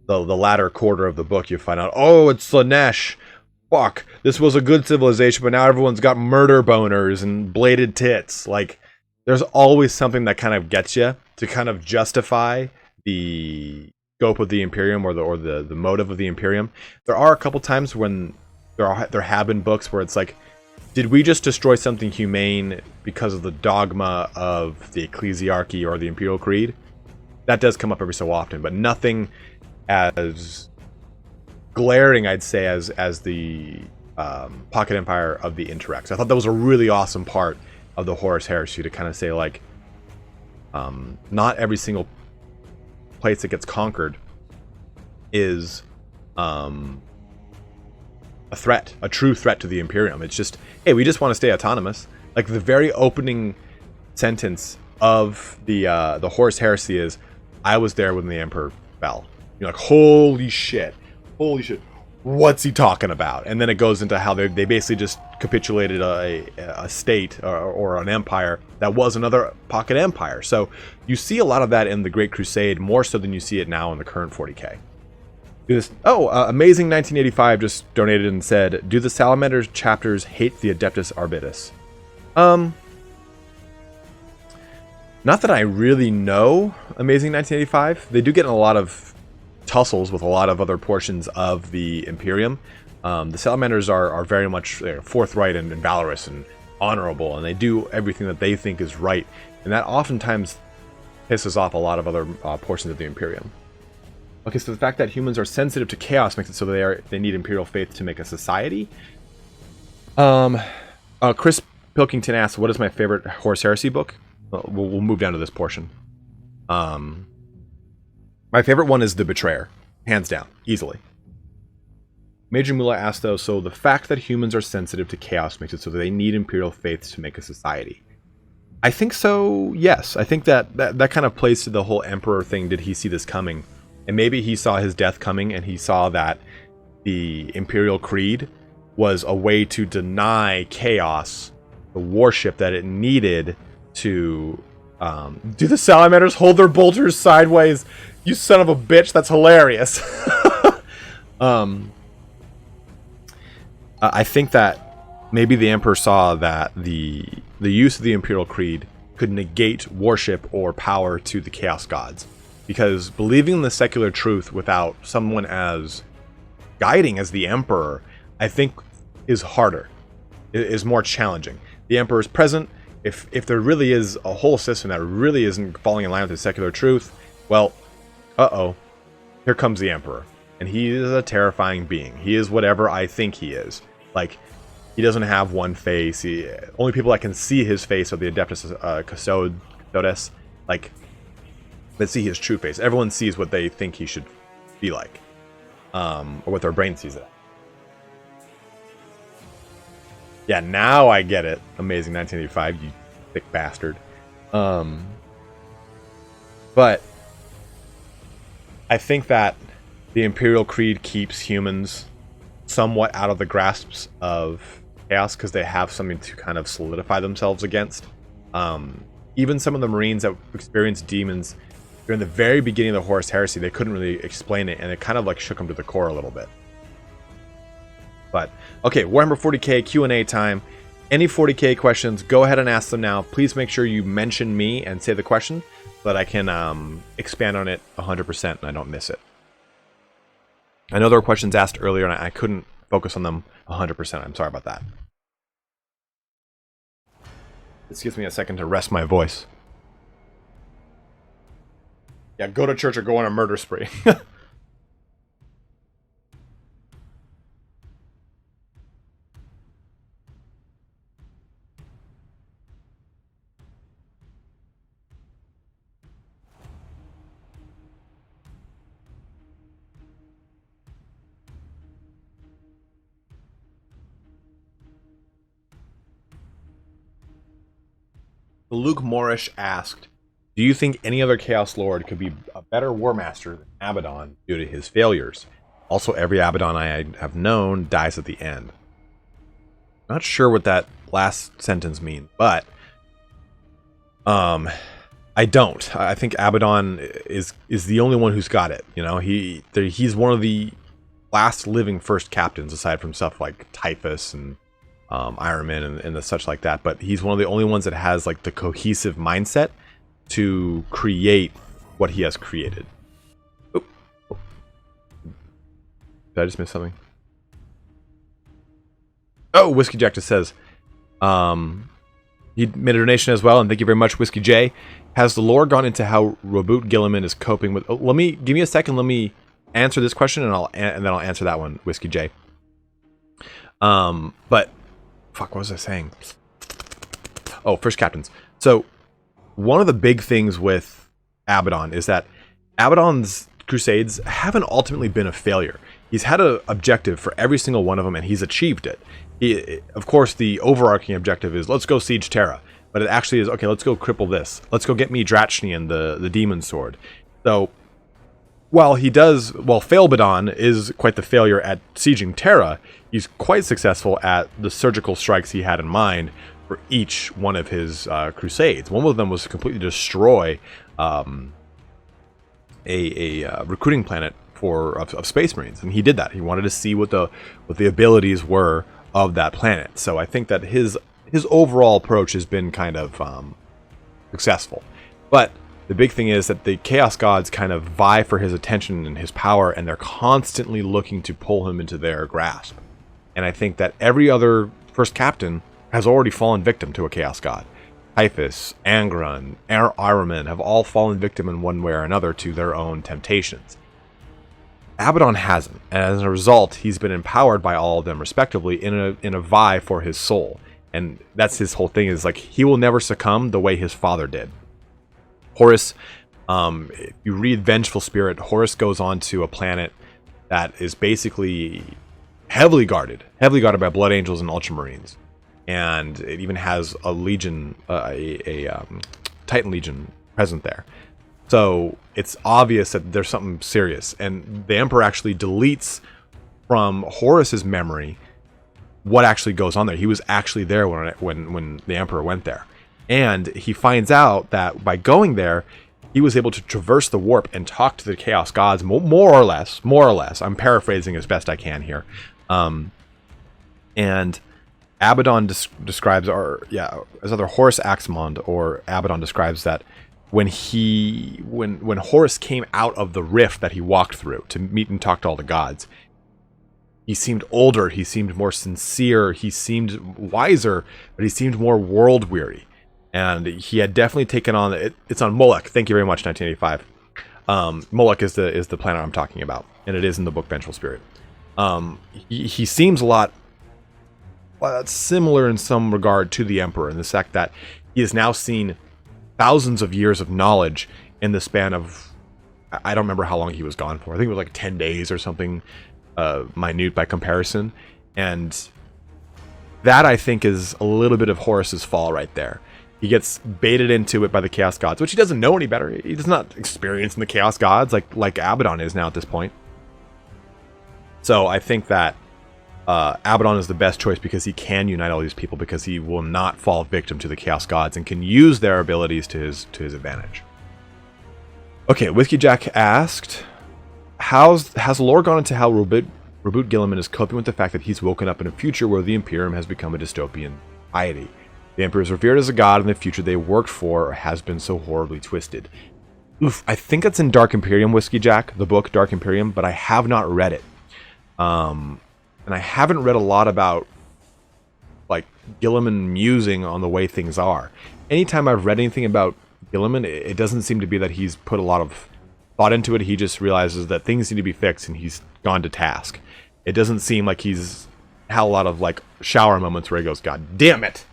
the latter quarter of the book, you find out, oh, it's Slanesh. Fuck, this was a good civilization, but now everyone's got murder boners and bladed tits. Like, there's always something that kind of gets you to kind of justify the scope of the Imperium or the motive of the Imperium. There are a couple times when there have been books where it's like, did we just destroy something humane because of the dogma of the ecclesiarchy or the Imperial Creed? That does come up every so often, but nothing as glaring, I'd say, as the Pocket Empire of the Interrex. I thought that was a really awesome part of the Horus heresy, to kind of say like, not every single place that gets conquered is a threat, a true threat to the Imperium. It's just, hey, we just want to stay autonomous. Like the very opening sentence of the Horus heresy is, I was there when the Emperor fell. You're like, holy shit, what's he talking about? And then it goes into how they basically just capitulated a state or an empire that was another pocket empire. So you see a lot of that in the Great Crusade, more so than you see it now in the current 40k. Amazing 1985 just donated and said, do the Salamander chapters hate the Adeptus Arbitus? Not that I really know Amazing 1985. They do get in a lot of tussles with a lot of other portions of the Imperium. The Salamanders are very much forthright and valorous and honorable, and they do everything that they think is right, and that oftentimes pisses off a lot of other portions of the Imperium. Okay, so the fact that humans are sensitive to chaos makes it so they need Imperial faith to make a society. Chris Pilkington asks, what is my favorite Horus Heresy book? We'll move down to this portion. My favorite one is The Betrayer, hands down, easily. Major Mula asked, though, so the fact that humans are sensitive to chaos makes it so that they need Imperial faiths to make a society. I think so, yes. I think that kind of plays to the whole Emperor thing. Did he see this coming? And maybe he saw his death coming, and he saw that the Imperial Creed was a way to deny chaos the worship that it needed to... do the Salamanders hold their bolters sideways? You son of a bitch, that's hilarious. I think that maybe the Emperor saw that the use of the Imperial Creed could negate worship or power to the Chaos Gods. Because believing in the secular truth without someone as guiding as the Emperor, I think, is harder. It is more challenging. The Emperor is present. If there really is a whole system that really isn't falling in line with the secular truth, well, here comes the Emperor. And he is a terrifying being. He is whatever I think he is. Like, he doesn't have one face. Only people that can see his face are the Adeptus Custodes. Like, that see his true face. Everyone sees what they think he should be like. Or what their brain sees it. Yeah, now I get it. Amazing 1985, you thick bastard. But I think that the Imperial Creed keeps humans somewhat out of the grasps of chaos because they have something to kind of solidify themselves against. Even some of the Marines that experience demons during the very beginning of the Horus heresy, they couldn't really explain it, and it kind of like shook them to the core a little bit. But okay, Warhammer 40k Q&A time. Any 40k questions, go ahead and ask them now. Please make sure you mention me and say the question so that I can expand on it 100% and I don't miss it. I know there were questions asked earlier and I couldn't focus on them 100%. I'm sorry about that. This gives me a second to rest my voice. Yeah, go to church or go on a murder spree. Luke Moorish asked, do you think any other Chaos Lord could be a better War Master than Abaddon due to his failures? Also, every Abaddon I have known dies at the end. Not sure what that last sentence means, but I don't. I think Abaddon is the only one who's got it. You know, he's one of the last living first captains, aside from stuff like Typhus and Ahriman and the such like that. But he's one of the only ones that has like the cohesive mindset to create what he has created. Oop. Did I just miss something? Oh, Whiskey Jack just says, he made a donation as well, and thank you very much, Whiskey J. Has the lore gone into how Reboot Gilliman is coping with? Oh, give me a second. Let me answer this question, and then I'll answer that one, Whiskey J. But fuck, what was I saying? Oh, first captains. So one of the big things with Abaddon is that Abaddon's crusades haven't ultimately been a failure. He's had an objective for every single one of them, and he's achieved it. Of course, the overarching objective is let's go siege Terra, but it actually is okay. Let's go cripple this. Let's go get me Drachnian, the demon sword. So while Failbadon is quite the failure at sieging Terra, he's quite successful at the surgical strikes he had in mind for each one of his crusades. One of them was to completely destroy a recruiting planet of Space Marines, and he did that. He wanted to see what the abilities were of that planet. So I think that his overall approach has been kind of successful. But the big thing is that the Chaos Gods kind of vie for his attention and his power, and they're constantly looking to pull him into their grasp. And I think that every other first captain has already fallen victim to a Chaos God. Typhus, Angron, Ahriman have all fallen victim in one way or another to their own temptations. Abaddon hasn't, and as a result, he's been empowered by all of them respectively in a vie for his soul. And that's his whole thing, is like he will never succumb the way his father did. Horus, if you read Vengeful Spirit, Horus goes on to a planet that is basically heavily guarded by Blood Angels and Ultramarines. And it even has a legion, Titan Legion present there. So it's obvious that there's something serious. And the Emperor actually deletes from Horus's memory what actually goes on there. He was actually there when the Emperor went there. And he finds out that by going there, he was able to traverse the warp and talk to the Chaos Gods more or less. I'm paraphrasing as best I can here. And Abaddon describes, as either Horus Axmond or Abaddon describes that when Horus came out of the rift that he walked through to meet and talk to all the gods, he seemed older, he seemed more sincere, he seemed wiser, but he seemed more world weary. And he had definitely taken on it's on Moloch. Thank you very much, 1985. Moloch is the planet I'm talking about, and it is in the book Vengeful Spirit. He seems a lot similar in some regard to the Emperor in the fact that he has now seen thousands of years of knowledge in the span of, I don't remember how long he was gone for. I think it was like 10 days or something, minute by comparison. And that, I think, is a little bit of Horus's fall right there. He gets baited into it by the Chaos Gods, which he doesn't know any better. He does not experience in the Chaos Gods like Abaddon is now at this point. So I think that Abaddon is the best choice because he can unite all these people, because he will not fall victim to the Chaos Gods and can use their abilities to his advantage. Okay, Whiskey Jack asked, has lore gone into how Reboot Guilliman is coping with the fact that he's woken up in a future where the Imperium has become a dystopian society? The Emperor is revered as a god, and the future they worked for has been so horribly twisted. Oof, I think it's in Dark Imperium, Whiskey Jack, the book Dark Imperium, but I have not read it. And I haven't read a lot about, like, Guilliman musing on the way things are. Anytime I've read anything about Guilliman, it doesn't seem to be that he's put a lot of thought into it. He just realizes that things need to be fixed, and he's gone to task. It doesn't seem like he's had a lot of, like, shower moments where he goes, God damn it!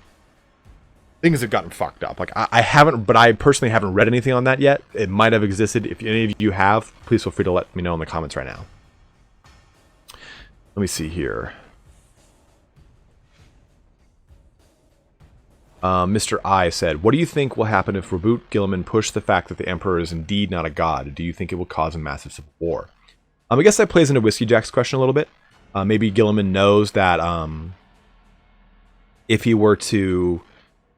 Things have gotten fucked up. Like, I haven't, but I personally haven't read anything on that yet. It might have existed. If any of you have, please feel free to let me know in the comments right now. Let me see here. Mr. I said, what do you think will happen if Reboot Guilliman push the fact that the Emperor is indeed not a god? Do you think it will cause a massive civil war? I guess that plays into Whiskey Jack's question a little bit. Maybe Guilliman knows that if he were to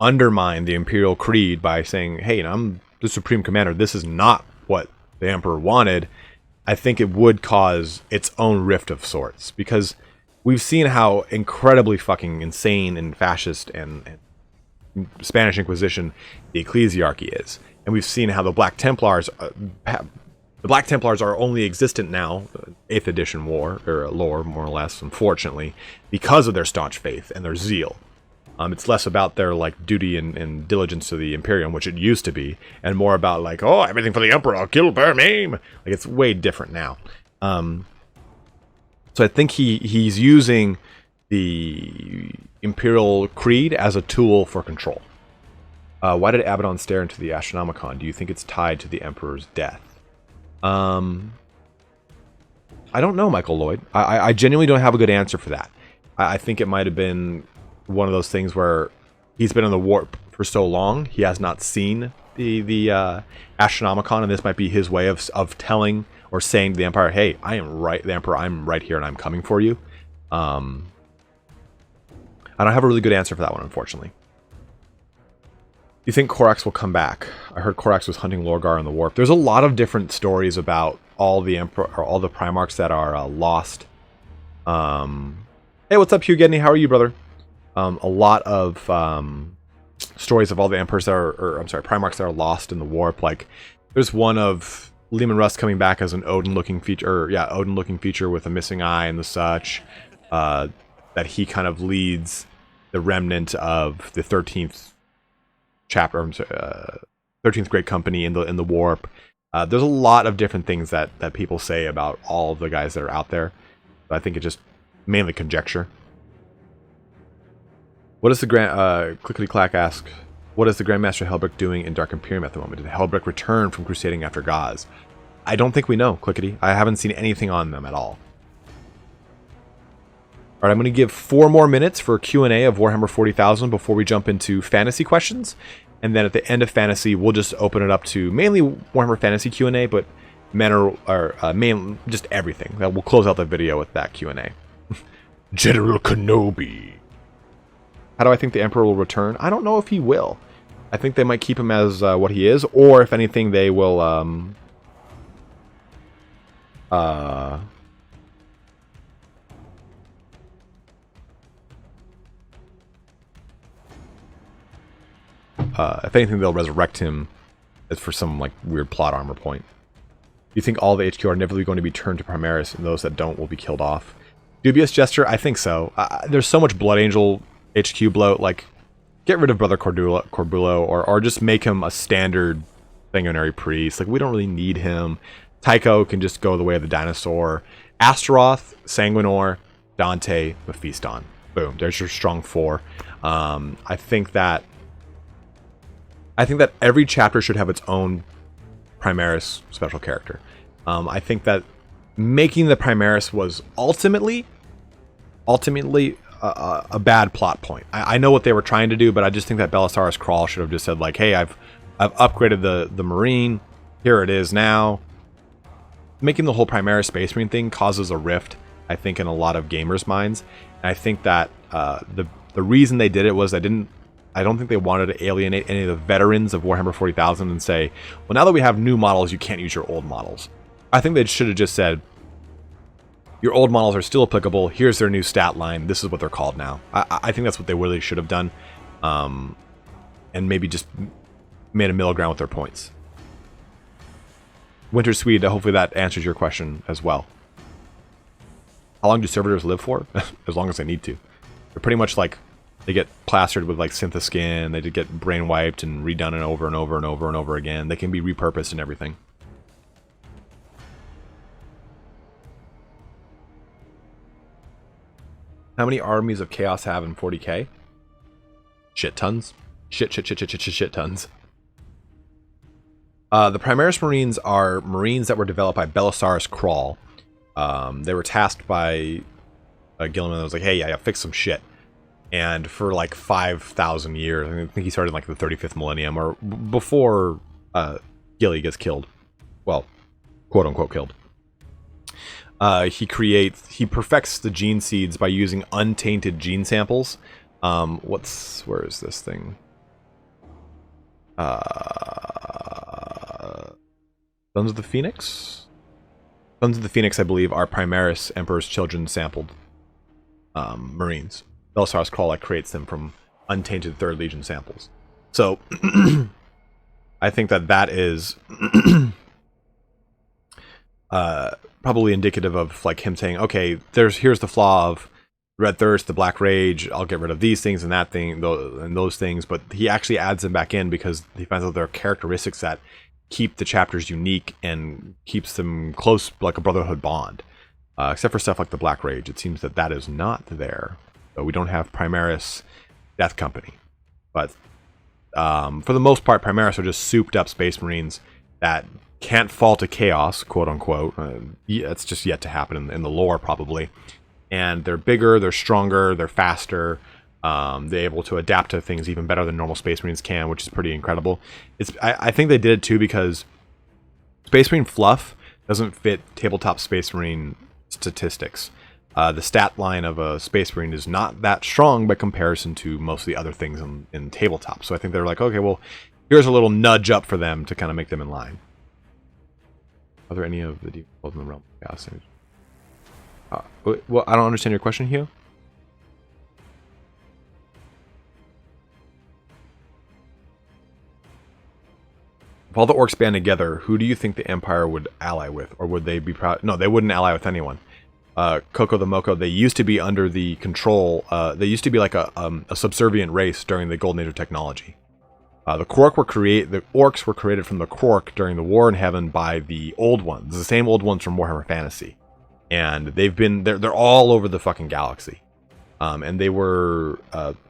undermine the Imperial Creed by saying, hey, I'm the Supreme Commander, this is not what the Emperor wanted, I think it would cause its own rift of sorts. Because we've seen how incredibly fucking insane and fascist and Spanish Inquisition the ecclesiarchy is, and we've seen how the Black Templars are only existent now, 8th edition lore more or less, unfortunately, because of their staunch faith and their zeal. It's less about their, like, duty and diligence to the Imperium, which it used to be, and more about, like, oh, everything for the Emperor, I'll kill, bear, maim. Like, it's way different now. So I think he's using the Imperial Creed as a tool for control. Why did Abaddon stare into the Astronomicon? Do you think it's tied to the Emperor's death? I don't know, Michael Lloyd. I genuinely don't have a good answer for that. I think it might have been one of those things where he's been on the warp for so long, he has not seen the Astronomicon, and this might be his way of telling or saying to the Empire, hey, I am right, the Emperor, I'm right here and I'm coming for you. I don't have a really good answer for that one, unfortunately. Do you think Corax will come back? I heard Corax was hunting Lorgar in the warp. There's a lot of different stories about all the Emperor or all the Primarchs that are lost. Hey, what's up, Hugh Gedney? How are you, brother? A lot of stories of all the Emperors that are, Primarchs that are lost in the warp. Like, there's one of Leman Russ coming back as an Odin-looking feature, Odin-looking feature with a missing eye and the such. That he kind of leads the remnant of the 13th chapter, 13th Great Company in the warp. There's a lot of different things that people say about all of the guys that are out there. But I think it's just mainly conjecture. What is the Clickety Clack ask, what is the Grandmaster Helbrick doing in Dark Imperium at the moment? Did Helbrick return from crusading after Gaz? I don't think we know, Clickety. I haven't seen anything on them at all. Alright, I'm going to give 4 more minutes for Q&A of Warhammer 40,000 before we jump into fantasy questions. And then at the end of fantasy, we'll just open it up to mainly Warhammer Fantasy Q&A, but just everything. We'll close out the video with that Q&A. General Kenobi. How do I think the Emperor will return? I don't know if he will. I think they might keep him as what he is, or if anything, they will... if anything, they'll resurrect him as for some, like, weird plot armor point. You think all the HQ are inevitably going to be turned to Primaris, and those that don't will be killed off? Dubious gesture? I think so. There's so much Blood Angel HQ bloat. Like, get rid of Brother Corbulo, or just make him a standard sanguinary priest. Like, we don't really need him. Tycho can just go the way of the dinosaur. Astaroth, Sanguinor, Dante, Mephiston. Boom. There's your strong 4. I think that every chapter should have its own Primaris special character. I think that making the Primaris was ultimately a bad plot point. I know what they were trying to do, but I just think that Belisarius Crawl should have just said, like, hey, I've upgraded the Marine. Here it is now. Making the whole Primaris Space Marine thing causes a rift, I think, in a lot of gamers' minds. And I think that the reason they did it was they didn't I don't think they wanted to alienate any of the veterans of Warhammer 40,000 and say, well, now that we have new models, you can't use your old models. I think they should have just said, your old models are still applicable. Here's their new stat line. This is what they're called now. I think that's what they really should have done. And maybe just made a middle ground with their points. Winter Swede, hopefully that answers your question as well. How long do servitors live for? As long as they need to. They're pretty much like, they get plastered with like synthiskin, they get brain wiped and redone and over and over and over and over again. They can be repurposed and everything. How many armies of chaos have in 40k? Shit tons. Shit tons. The Primaris Marines are Marines that were developed by Belisarius Krull. They were tasked by Gilliman that was like, hey, yeah, fix some shit. And for like 5,000 years, I think he started in like the 35th millennium, or before Gilly gets killed. Well, quote unquote killed. He perfects the gene seeds by using untainted gene samples. Where is this thing? Sons of the Phoenix? Sons of the Phoenix, I believe, are Primaris Emperor's Children sampled Marines. Belisarius Krull creates them from untainted 3rd Legion samples. So, I think that is probably indicative of like him saying, okay, here's the flaw of Red Thirst, the Black Rage, I'll get rid of these things and that thing and those things, but he actually adds them back in because he finds out there are characteristics that keep the chapters unique and keeps them close, like a brotherhood bond. Except for stuff like the Black Rage, it seems that is not there. So we don't have Primaris Death Company. But for the most part, Primaris are just souped up Space Marines that can't fall to chaos, quote unquote. It's just yet to happen in the lore, probably. And they're bigger, they're stronger, they're faster. They're able to adapt to things even better than normal Space Marines can, which is pretty incredible. I think they did it too because Space Marine fluff doesn't fit tabletop Space Marine statistics. The stat line of a Space Marine is not that strong by comparison to most of the other things in tabletop. So I think they're like, okay, well, here's a little nudge up for them to kind of make them in line. Are there any of the defaults in the realm of chaos? Well, I don't understand your question, Hugh. If all the orcs band together, who do you think the Empire would ally with? Or would they be proud? No, they wouldn't ally with anyone. Coco the Moko, they used to be under the control, they used to be like a subservient race during the Golden Age of technology. The orcs were created from the Quark during the War in Heaven by the old ones, the same old ones from Warhammer Fantasy. And they're all over the fucking galaxy. And they were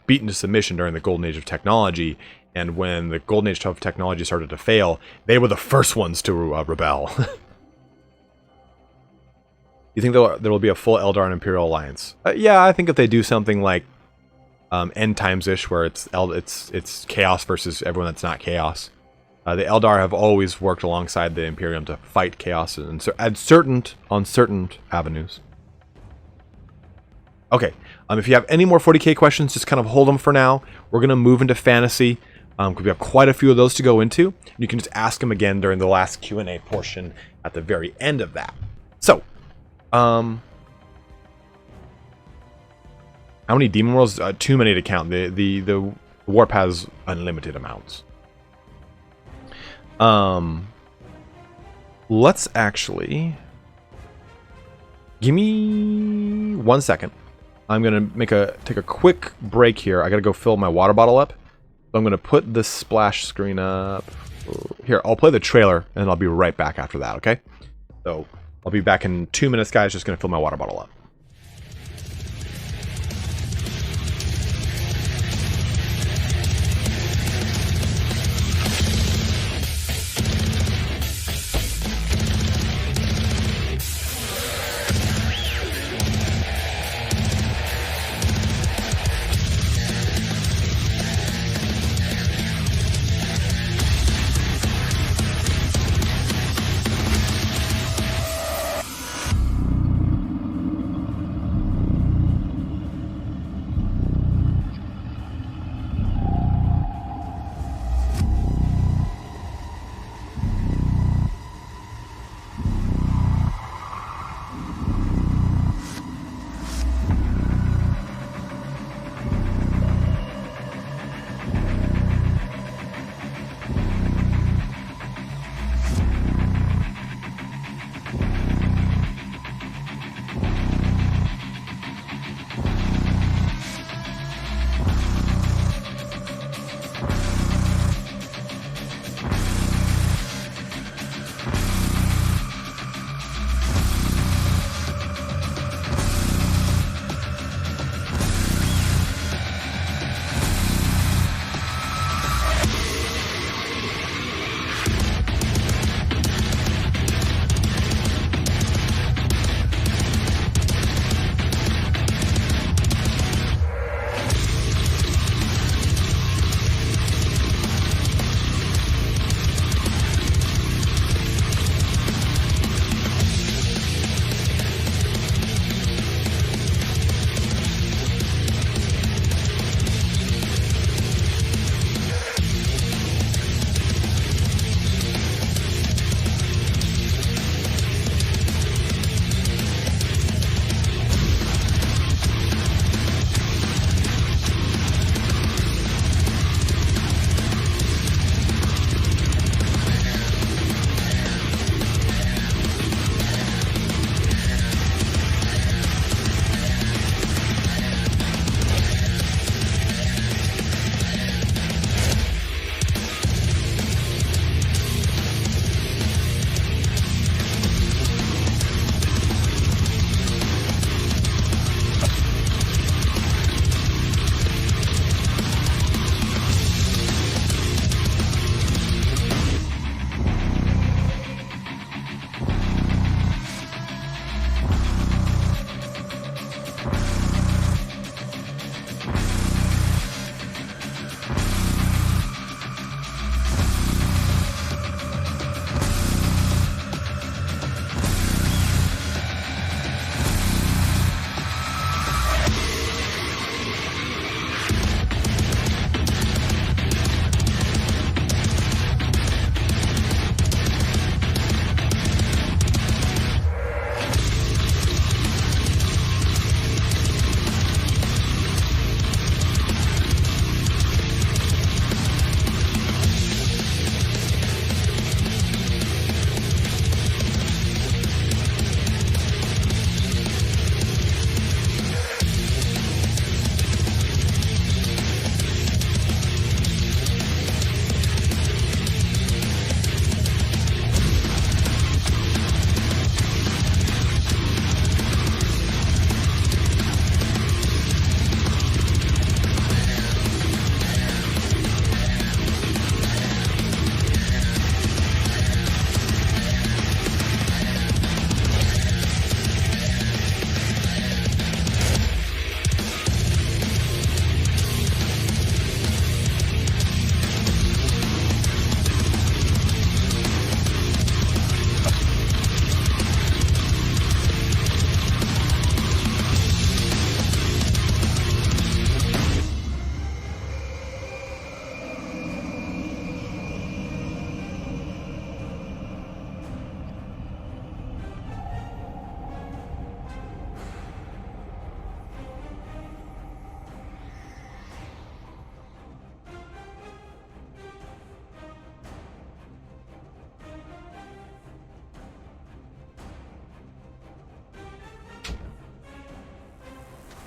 beaten to submission during the Golden Age of technology. And when the Golden Age of technology started to fail, they were the first ones to rebel. You think there will be a full Eldar and Imperial alliance? Yeah, I think if they do something like End Times-ish, where it's chaos versus everyone that's not chaos. The Eldar have always worked alongside the Imperium to fight chaos on certain avenues. Okay, if you have any more 40k questions, just kind of hold them for now. We're going to move into fantasy, because we have quite a few of those to go into. You can just ask them again during the last Q&A portion at the very end of that. So, how many demon worlds? Too many to count. The warp has unlimited amounts. Let's actually give me 1 second. I'm gonna take a quick break here. I gotta go fill my water bottle up. So I'm gonna put this splash screen up here. I'll play the trailer and I'll be right back after that. Okay. So I'll be back in 2 minutes, guys. Just gonna fill my water bottle up.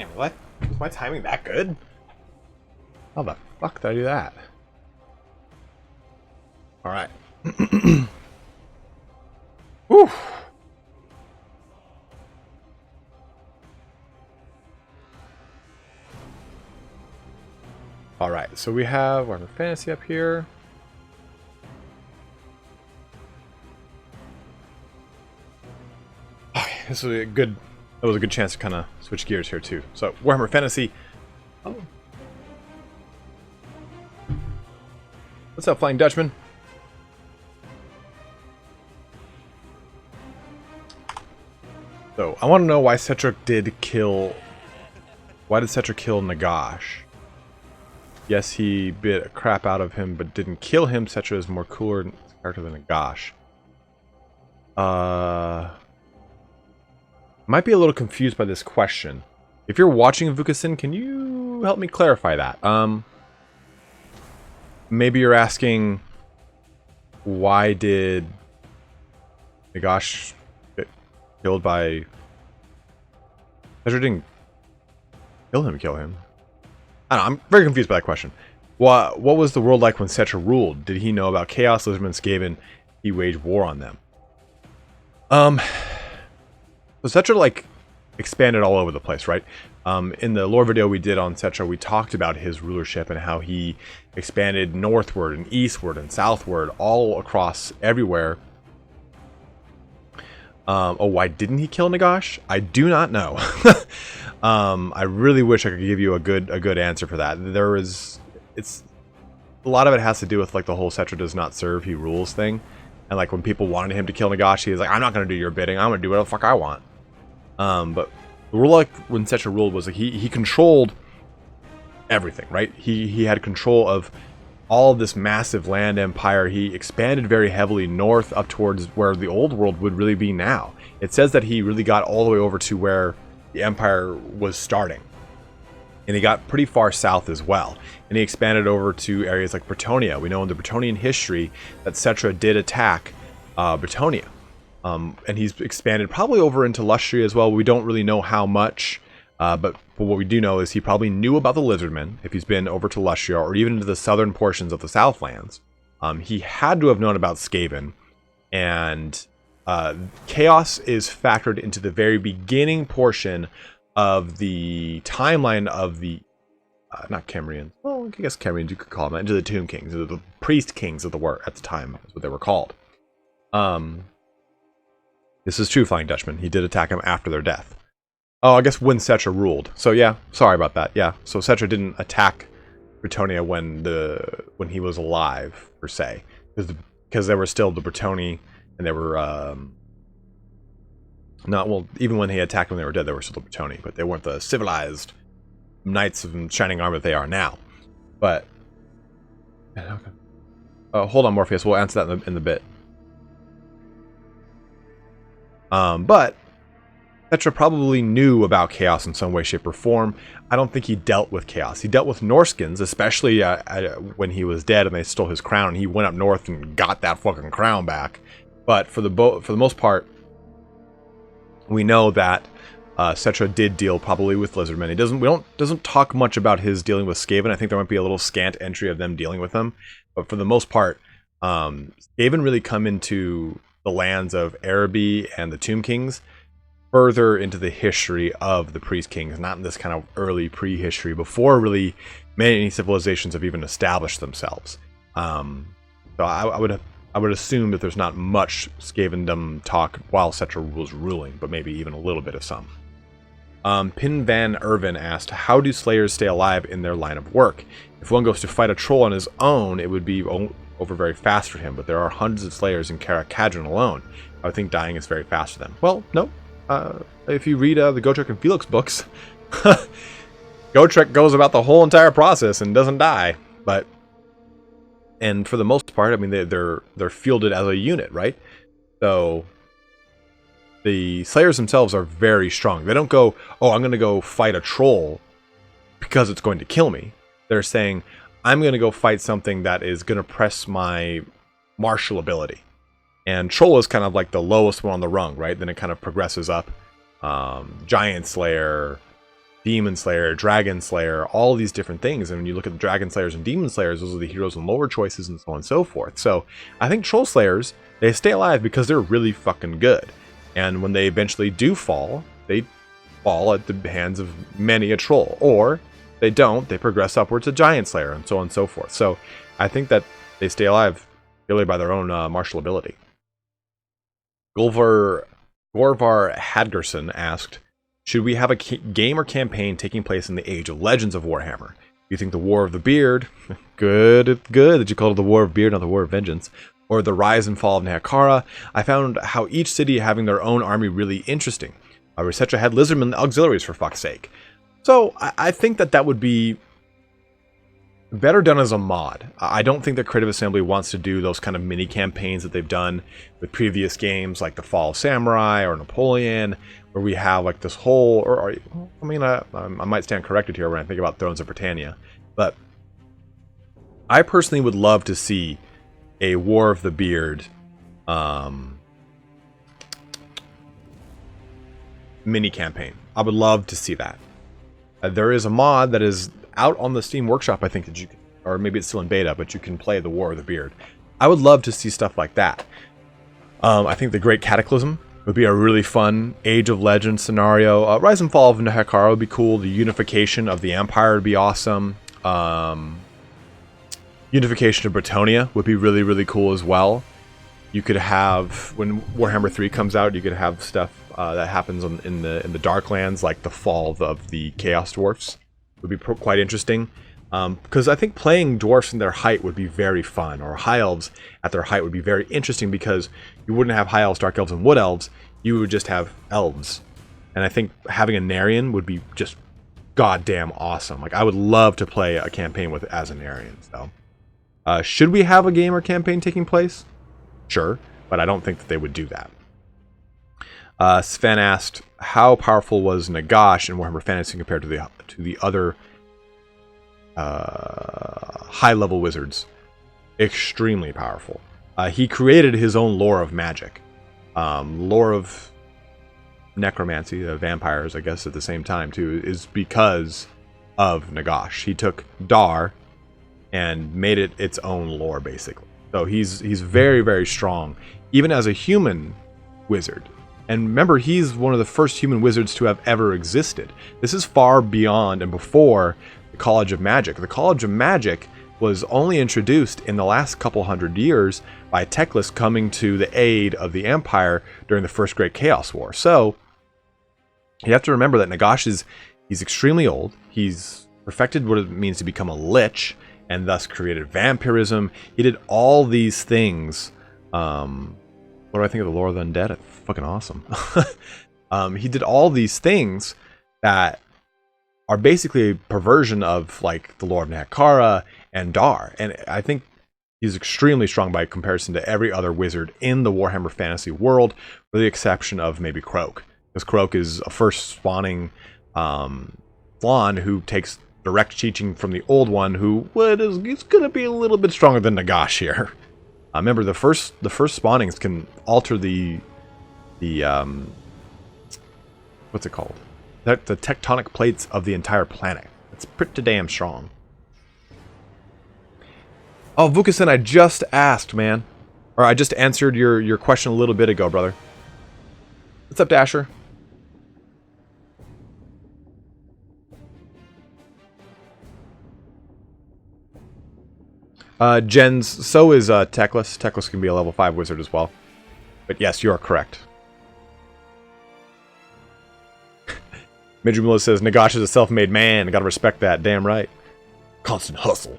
Damn, what? Was my timing that good? How the fuck did I do that? Alright. Whew. Alright, so we have Warhammer Fantasy up here. Okay, this was a good chance to kind of switch gears here too. So Warhammer Fantasy. Oh. What's up, Flying Dutchman? So I want to know why Cetric did kill. Why did Cetric kill Nagash? Yes, he bit a crap out of him, but didn't kill him. Cetra is more cooler character than Nagash. Might be a little confused by this question. If you're watching Vukasin, can you help me clarify that? Maybe you're asking, why did Nagash get killed by... Cetra didn't kill him. I don't know, I'm very confused by that question. What was the world like when Cetra ruled? Did he know about Chaos, Lizardman, Skaven? He waged war on them. So Cetra, like, expanded all over the place, right? In the lore video we did on Cetra, we talked about his rulership and how he expanded northward and eastward and southward, all across everywhere. Oh, why didn't he kill Nagash? I do not know. I really wish I could give you a good answer for that. It's a lot of it has to do with like the whole Cetra does not serve, he rules thing. And like when people wanted him to kill Nagash, he was like, I'm not gonna do your bidding, I'm gonna do whatever the fuck I want. But the rule, like when Cetra ruled, was like he controlled everything, right? He had control of all of this massive land empire. He expanded very heavily north up towards where the old world would really be now. It says that he really got all the way over to where the empire was starting. And he got pretty far south as well. And he expanded over to areas like Bretonnia. We know in the Bretonnian history that Cetra did attack Bretonnia. And he's expanded probably over into Lustria as well. We don't really know how much. But what we do know is he probably knew about the Lizardmen if he's been over to Lustria or even into the southern portions of the Southlands. He had to have known about Skaven. And Chaos is factored into the very beginning portion of the timeline of the not Camereans. Well, I guess Camereans you could call them, into the Tomb Kings, the Priest Kings of the war at the time, is what they were called. This is true, Flying Dutchman. He did attack him after their death. Oh, I guess when Cetra ruled. So yeah, sorry about that. Yeah, so Cetra didn't attack Bretonnia when he was alive per se, because there were still the Bretonni, and they were not, well, even when he attacked when they were dead, they were still the Bretonni, but they weren't the civilized knights of shining armor that they are now. But hold on, Morpheus. We'll answer that in the bit. But Cetra probably knew about Chaos in some way, shape, or form. I don't think he dealt with Chaos. He dealt with Norskins, especially when he was dead and they stole his crown. And he went up north and got that fucking crown back. But for the most part, we know that Cetra did deal probably with Lizardmen. He doesn't talk much about his dealing with Skaven. I think there might be a little scant entry of them dealing with them. But for the most part, Skaven really come into the lands of Araby and the Tomb Kings further into the history of the Priest Kings, not in this kind of early prehistory before really many civilizations have even established themselves. So I would assume that there's not much Skavendom talk while Cetra was ruling, but maybe even a little bit of some. Pin Van Irvin asked, how do Slayers stay alive in their line of work? If one goes to fight a troll on his own, it would be over very fast for him, but there are hundreds of Slayers in Karak-Kadron alone. I would think dying is very fast for them. Well, no. If you read the Gotrek and Felix books, Gotrek goes about the whole entire process and doesn't die. And for the most part, I mean, they're fielded as a unit, right? So the Slayers themselves are very strong. They don't go, oh, I'm going to go fight a troll because it's going to kill me. They're saying, I'm going to go fight something that is going to press my martial ability. And Troll is kind of like the lowest one on the rung, right? Then it kind of progresses up. Giant Slayer, Demon Slayer, Dragon Slayer, all these different things. And when you look at the Dragon Slayers and Demon Slayers, those are the heroes and lore choices and so on and so forth. So I think Troll Slayers, they stay alive because they're really fucking good. And when they eventually do fall, they fall at the hands of many a troll. Or they don't, they progress upwards to Giant Slayer and so on and so forth. So I think that they stay alive purely by their own martial ability. Gorvar Hadgerson asked, should we have a game or campaign taking place in the Age of Legends of Warhammer? Do you think the War of the Beard, good that you called it the War of Beard, not the War of Vengeance, or the Rise and Fall of Nehekara? I found how each city having their own army really interesting. Resetra had Lizardmen auxiliaries, for fuck's sake. So I think that would be better done as a mod. I don't think that Creative Assembly wants to do those kind of mini campaigns that they've done with previous games like the Fall of Samurai or Napoleon, where we have like this whole, I mean, I might stand corrected here when I think about Thrones of Britannia, but I personally would love to see a War of the Beard mini campaign. I would love to see that. There is a mod that is out on the Steam Workshop, I think, that you can, or maybe it's still in beta, but you can play the War of the Beard. I would love to see stuff like that. I think the Great Cataclysm would be a really fun Age of Legends scenario. Rise and Fall of Nehekara would be cool. The unification of the Empire would be awesome. Unification of Bretonnia would be really, really cool as well. You could have, when Warhammer 3 comes out, you could have stuff that happens in the Darklands, like the fall of the Chaos Dwarfs. Would be quite interesting, because I think playing dwarfs in their height would be very fun, or high elves at their height would be very interesting, because you wouldn't have high elves, dark elves, and wood elves. You would just have elves, and I think having a Narian would be just goddamn awesome. Like, I would love to play a campaign as a Narian. So, should we have a game or campaign taking place? Sure, but I don't think that they would do that. Sven asked, how powerful was Nagash in Warhammer Fantasy compared to the other high-level wizards? Extremely powerful. He created his own lore of magic. Lore of necromancy, vampires, I guess, at the same time, too, is because of Nagash. He took Dar and made it its own lore, basically. So he's very, very strong, even as a human wizard. And remember, he's one of the first human wizards to have ever existed. This is far beyond and before the College of Magic. The College of Magic was only introduced in the last couple hundred years by Teclis coming to the aid of the Empire during the First Great Chaos War. So you have to remember that Nagash he's extremely old. He's perfected what it means to become a lich, and thus created vampirism. He did all these things. What do I think of the Lore of the Undead? It's fucking awesome. He did all these things that are basically a perversion of like the Lore of Nehekara and Dar. And I think he's extremely strong by comparison to every other wizard in the Warhammer Fantasy world, with the exception of maybe Croak. Because Croak is a first spawning Flan who takes direct teaching from the old one, who is going to be a little bit stronger than Nagash here. Remember, the first spawnings can alter the what's it called? The tectonic plates of the entire planet. It's pretty damn strong. Oh, Vukasin, I just asked, man. Or I just answered your question a little bit ago, brother. What's up, Dasher? Jens, so is Teclis. Teclis can be a level 5 wizard as well. But yes, you are correct. Midgemula says, Nagash is a self-made man. Gotta respect that. Damn right. Constant hustle.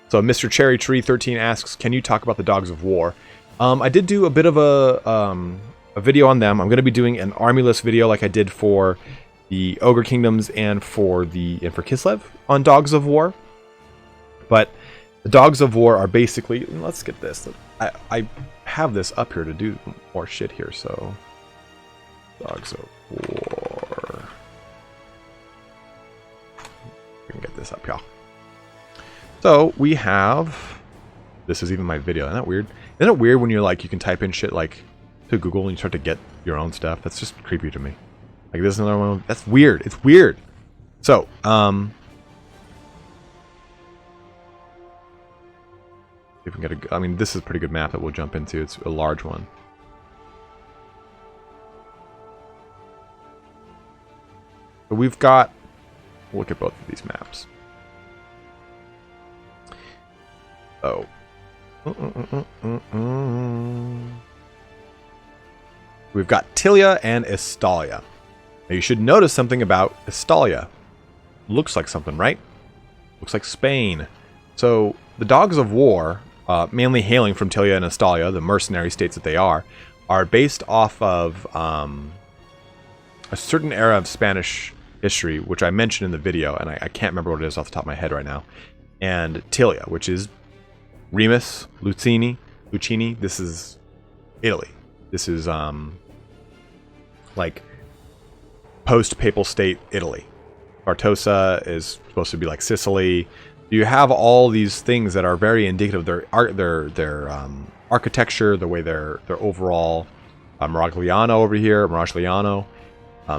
So Mr. Cherry Tree 13 asks, can you talk about the Dogs of War? I did do a bit of a video on them. I'm going to be doing an army list video like I did for the Ogre Kingdoms and for Kislev on Dogs of War. But the Dogs of War are basically, let's get this. I have this up here to do more shit here, so Dogs of War. We can get this up, y'all. So we have, this is even my video. Isn't that weird? Isn't it weird when you're like, you can type in shit like to Google and you start to get your own stuff? That's just creepy to me. Like, this is another one. That's weird. It's weird. So, if we can get a, I mean, this is a pretty good map that we'll jump into. It's a large one. But we've got, look at both of these maps. So, we've got Tilia and Estalia. Now you should notice something about Estalia. Looks like something, right? Looks like Spain. So the Dogs of War, mainly hailing from Tilia and Estalia, the mercenary states that they are based off of a certain era of Spanish history, which I mentioned in the video, and I can't remember what it is off the top of my head right now. And Tilia, which is Remus, Lucini. This is Italy. This is like post-papal state Italy. Bartosa is supposed to be like Sicily. You have all these things that are very indicative of their architecture, the way their overall Miragliano over here, Miragliano,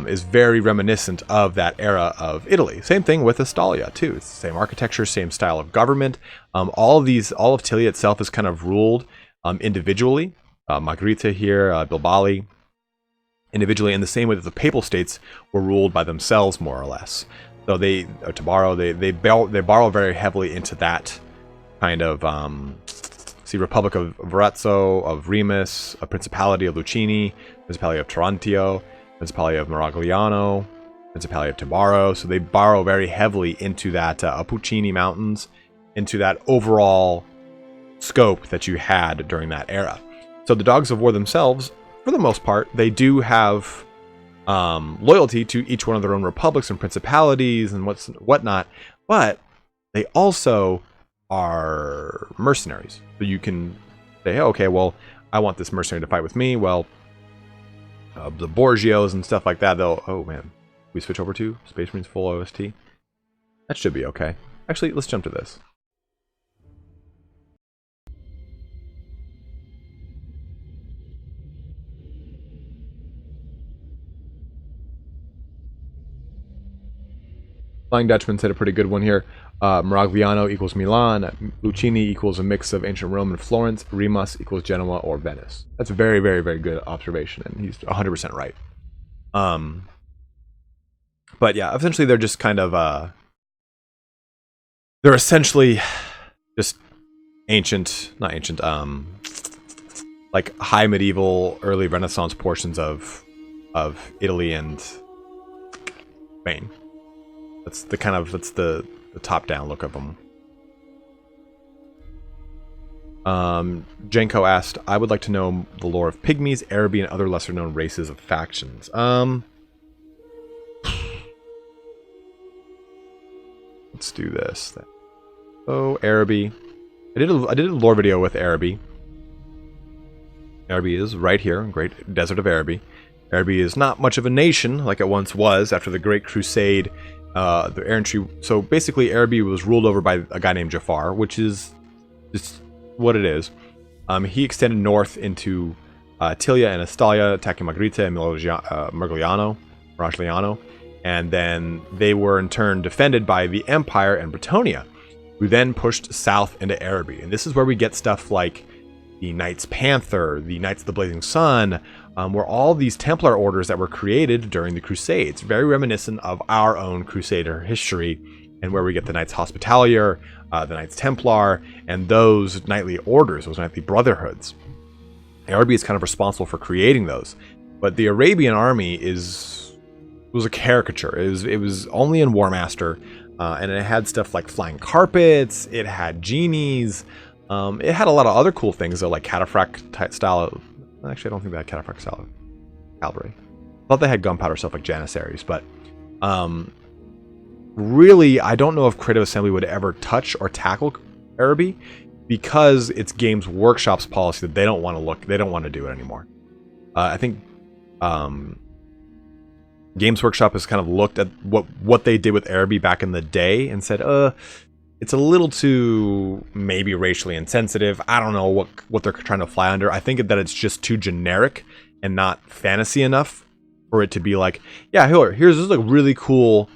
is very reminiscent of that era of Italy. Same thing with Estalia too. It's the same architecture, same style of government. All of Tilia itself is kind of ruled individually. Margherita here, Bilbali, individually, in the same way that the papal states were ruled by themselves, more or less. So they borrow very heavily into that kind of Republic of Arezzo, of Remus, a Principality of Lucini, Principality of Tarantio, Principality of Miragliano, Principality of Tibaro. So they borrow very heavily into that Appuccini Mountains, into that overall scope that you had during that era. So the Dogs of War themselves, for the most part, they do have loyalty to each one of their own republics and principalities and whatnot, but they also are mercenaries. So you can say, oh, okay, well, I want this mercenary to fight with me. Well, the Borgios and stuff like that, they'll, oh man, we switch over to Space Marines full OST. That should be okay. Actually, let's jump to this. Flying Dutchman said a pretty good one here. Miragliano equals Milan. Lucini equals a mix of ancient Rome and Florence. Remus equals Genoa or Venice. That's a very, very, very good observation, and he's 100% right. But yeah, essentially they're just kind of they're essentially just ancient, not ancient, like high medieval, early Renaissance portions of Italy and Spain. That's the top-down look of them. Jenko asked, I would like to know the lore of Pygmies, Araby, and other lesser-known races of factions. Let's do this. Oh, Araby. I did a lore video with Araby. Araby is right here, Great Desert of Araby. Araby is not much of a nation like it once was after the Great Crusade. The errantry. So basically, Araby was ruled over by a guy named Jafar, which is just what it is. He extended north into Tilia and Estalia, attacking Margherita and Miragliano, and then they were in turn defended by the Empire and Bretonnia, who then pushed south into Araby. And this is where we get stuff like the Knights Panther, the Knights of the Blazing Sun, were all these Templar orders that were created during the Crusades, very reminiscent of our own Crusader history, and where we get the Knights Hospitalier, the Knights Templar, and those knightly orders, those knightly brotherhoods. Araby is kind of responsible for creating those, but the Arabian army was a caricature. It was only in Warmaster, and it had stuff like flying carpets. It had genies. It had a lot of other cool things, though, like cataphract type style. Actually, I don't think they had cataphract style cavalry. I thought they had gunpowder stuff like Janissaries, but really, I don't know if Creative Assembly would ever touch or tackle Araby because it's Games Workshop's policy that they don't want to do it anymore. I think Games Workshop has kind of looked at what they did with Araby back in the day and said, it's a little too maybe racially insensitive. I don't know what they're trying to fly under. I think that it's just too generic and not fantasy enough for it to be like, yeah, here's this is a really cool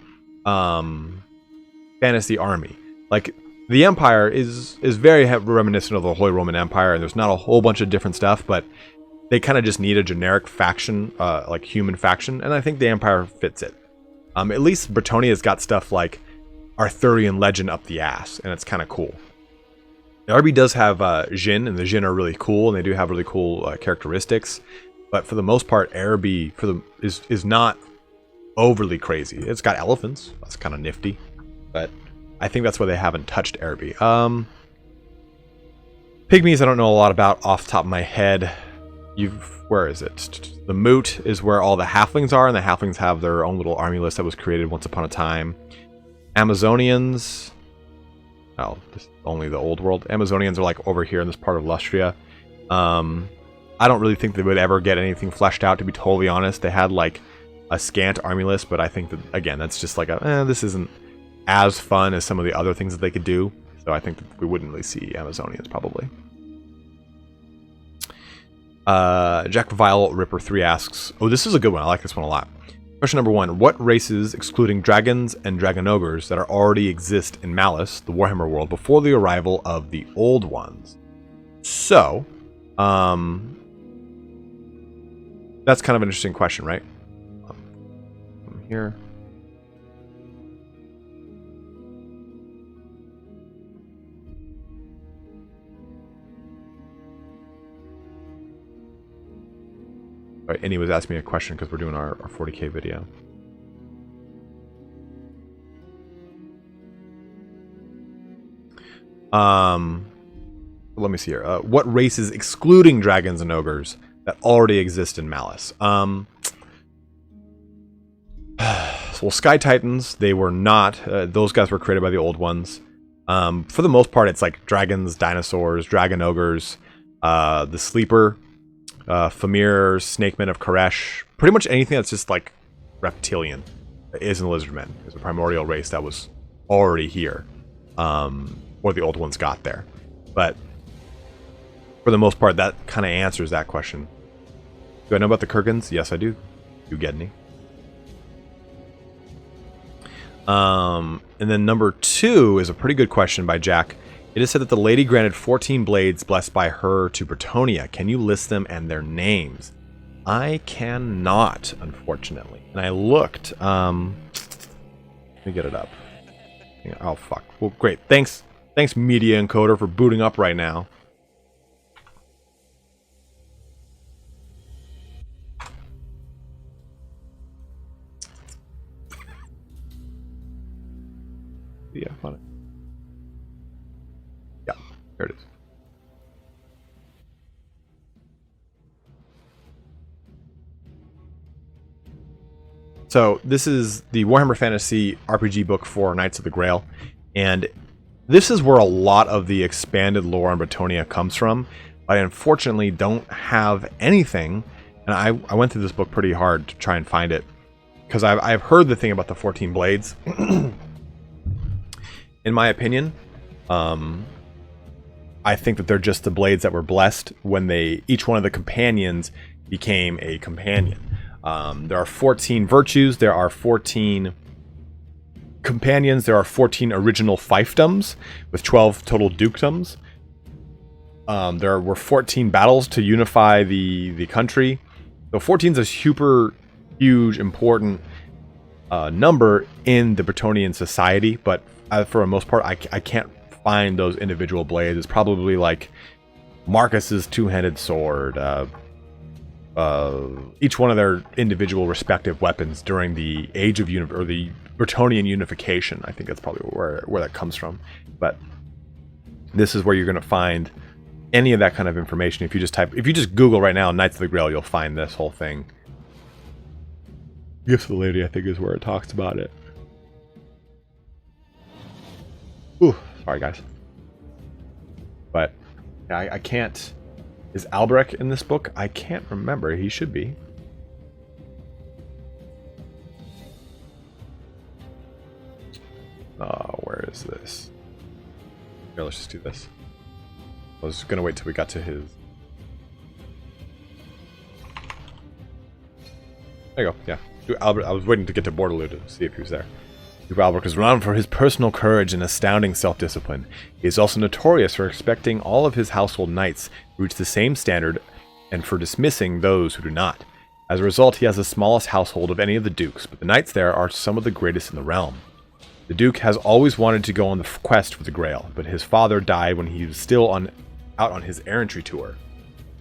fantasy army. Like, the Empire is very reminiscent of the Holy Roman Empire, and there's not a whole bunch of different stuff, but they kind of just need a generic faction, like human faction, and I think the Empire fits it. At least Bretonnia's got stuff like Arthurian legend up the ass, and it's kind of cool. The RB does have Jin, and the Jin are really cool, and they do have really cool characteristics. But for the most part, Araby is not overly crazy. It's got elephants. That's kind of nifty. But I think that's why they haven't touched Araby. Pygmies I don't know a lot about off the top of my head. Where is it? The Moot is where all the halflings are, and the halflings have their own little army list that was created once upon a time. Amazonians... Oh, this is only the old world. Amazonians are like over here in this part of Lustria. I don't really think they would ever get anything fleshed out, to be totally honest. They had like a scant army list, but I think that, again, that's just like this isn't as fun as some of the other things that they could do. So I think that we wouldn't really see Amazonians probably. Jack Vile Ripper 3 asks, oh, this is a good one. I like this one a lot. Question number 1. What races, excluding dragons and dragon ogres, that are already exist in Malice, the Warhammer world, before the arrival of the old ones? So, that's kind of an interesting question, right? From here. Right, and he was asking me a question because we're doing our 40K video. Let me see here. What races, excluding dragons and ogres, that already exist in Malice? So, Sky Titans, they were not. Those guys were created by the old ones. For the most part, it's like dragons, dinosaurs, dragon ogres, the Sleeper, Famir, Snakemen of Koresh, pretty much anything that's just like reptilian is in the Lizardmen. It's a primordial race that was already here, or the old ones got there. But for the most part, that kind of answers that question. Do I know about the Kurgans? Yes, I do. You get any? And then number 2 is a pretty good question by Jack. It is said that the lady granted 14 blades blessed by her to Bretonnia. Can you list them and their names? I cannot, unfortunately. And I looked. Let me get it up. Oh, fuck. Well, great. Thanks, Media Encoder, for booting up right now. Yeah, funny. Yeah, here it is. So this is the Warhammer Fantasy RPG book for Knights of the Grail, and this is where a lot of the expanded lore on Bretonnia comes from. But I unfortunately don't have anything, and I went through this book pretty hard to try and find it, because I've heard the thing about the 14 blades. In my opinion, I think that they're just the blades that were blessed when each one of the companions became a companion. There are 14 virtues, there are 14 companions, there are 14 original fiefdoms with 12 total dukedoms. There were 14 battles to unify the country. So 14 is a super huge, important number in the Bretonnian society, but for the most part, I can't find those individual blades. It's probably like Marcus's two-handed sword, each one of their individual respective weapons during the Age of the Bretonnian unification. I think that's probably where that comes from. But this is where you're going to find any of that kind of information. If you just Google right now Knights of the Grail, you'll find this whole thing. Gifts of the Lady, I think, is where it talks about it. Ooh, sorry guys. But I can't. Is Albrecht in this book? I can't remember. He should be. Where is this? Here, let's just do this. I was gonna wait till we got to his. There you go. Yeah, Albert. I was waiting to get to Bordeloo to see if he was there. Duke Albrecht is renowned for his personal courage and astounding self-discipline. He is also notorious for expecting all of his household knights to reach the same standard and for dismissing those who do not. As a result, he has the smallest household of any of the dukes, but the knights there are some of the greatest in the realm. The duke has always wanted to go on the quest for the Grail, but his father died when he was still out on his errantry tour.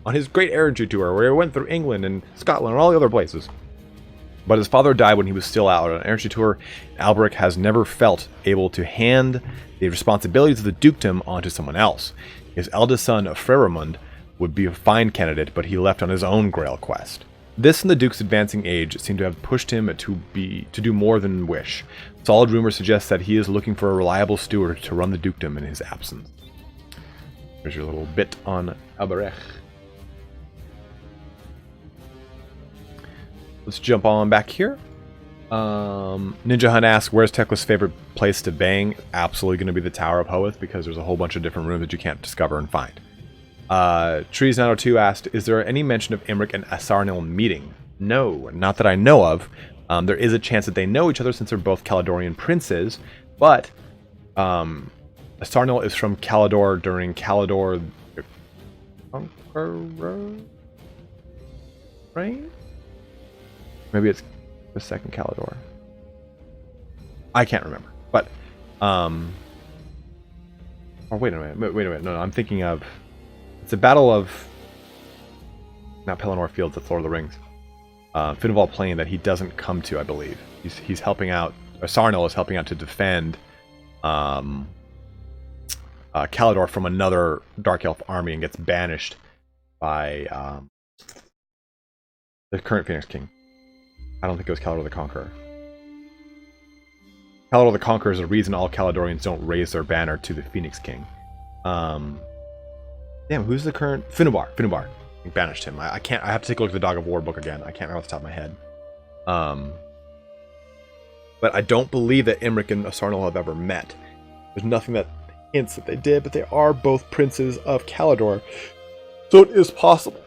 On his great errantry tour, where he went through England and Scotland and all the other places. But his father died when he was still out on an errantry tour. Albrecht has never felt able to hand the responsibilities of the dukedom onto someone else. His eldest son, Frerimund, would be a fine candidate, but he left on his own Grail quest. This and the Duke's advancing age seem to have pushed him to do more than wish. Solid rumor suggests that he is looking for a reliable steward to run the dukedom in his absence. There's your little bit on Albrecht. Let's jump on back here. Ninja Hunt asks, where's Tekla's favorite place to bang? Absolutely going to be the Tower of Hoeth, because there's a whole bunch of different rooms that you can't discover and find. Trees902 asked, is there any mention of Imric and Asarnil meeting? No, not that I know of. There is a chance that they know each other since they're both Caledorian princes, but Asarnil is from Caledor during Caledor the Conqueror reign? Maybe it's the second Caledor. I can't remember. But, oh, wait a minute. No, I'm thinking of... It's a battle of... Not Pelennor Fields, that's Lord of the Rings. Finneval Plain that he doesn't come to, I believe. He's helping out... Sarnil is helping out to defend... Caledor from another Dark Elf army and gets banished by... the current Phoenix King. I don't think it was Caledor the Conqueror. Caledor the Conqueror is the reason all Caledorians don't raise their banner to the Phoenix King. Damn, who's the current... Finnubar. He banished him. I can't... I have to take a look at the Dog of War book again. I can't remember off the top of my head. But I don't believe that Imric and Asarnil have ever met. There's nothing that hints that they did, but they are both princes of Caledor. So it is possible.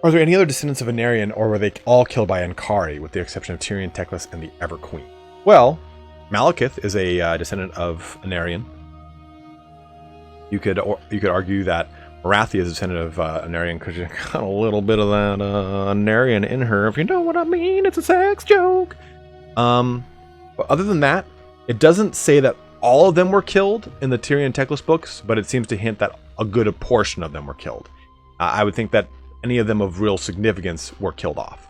Are there any other descendants of Anarion, or were they all killed by Ankari, with the exception of Tyrion, Teclis, and the Ever Queen? Well, Malekith is a descendant of Anarion. You could argue that Marathi is a descendant of Anarion because you got a little bit of that Anarion in her, if you know what I mean. It's a sex joke. But other than that, it doesn't say that all of them were killed in the Tyrion Teclis books, but it seems to hint that a good portion of them were killed. I would think that any of them of real significance were killed off.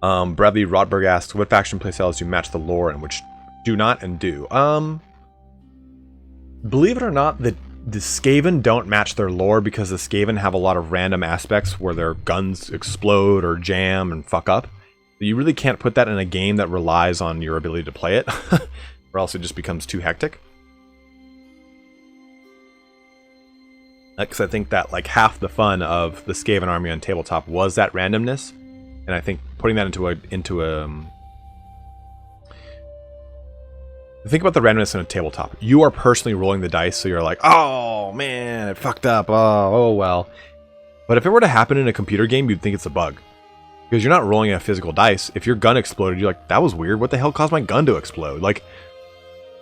Bradley Rotberg asks, what faction playstyles do match the lore and which do not and do? Believe it or not, the Skaven don't match their lore because the Skaven have a lot of random aspects where their guns explode or jam and fuck up. You really can't put that in a game that relies on your ability to play it, or else it just becomes too hectic. Because I think that like half the fun of the Skaven army on tabletop was that randomness, and I think putting that into a think about the randomness in a tabletop. You are personally rolling the dice, so you're like, oh man, it fucked up. Oh well. But if it were to happen in a computer game, you'd think it's a bug, because you're not rolling a physical dice. If your gun exploded, you're like, that was weird. What the hell caused my gun to explode? Like,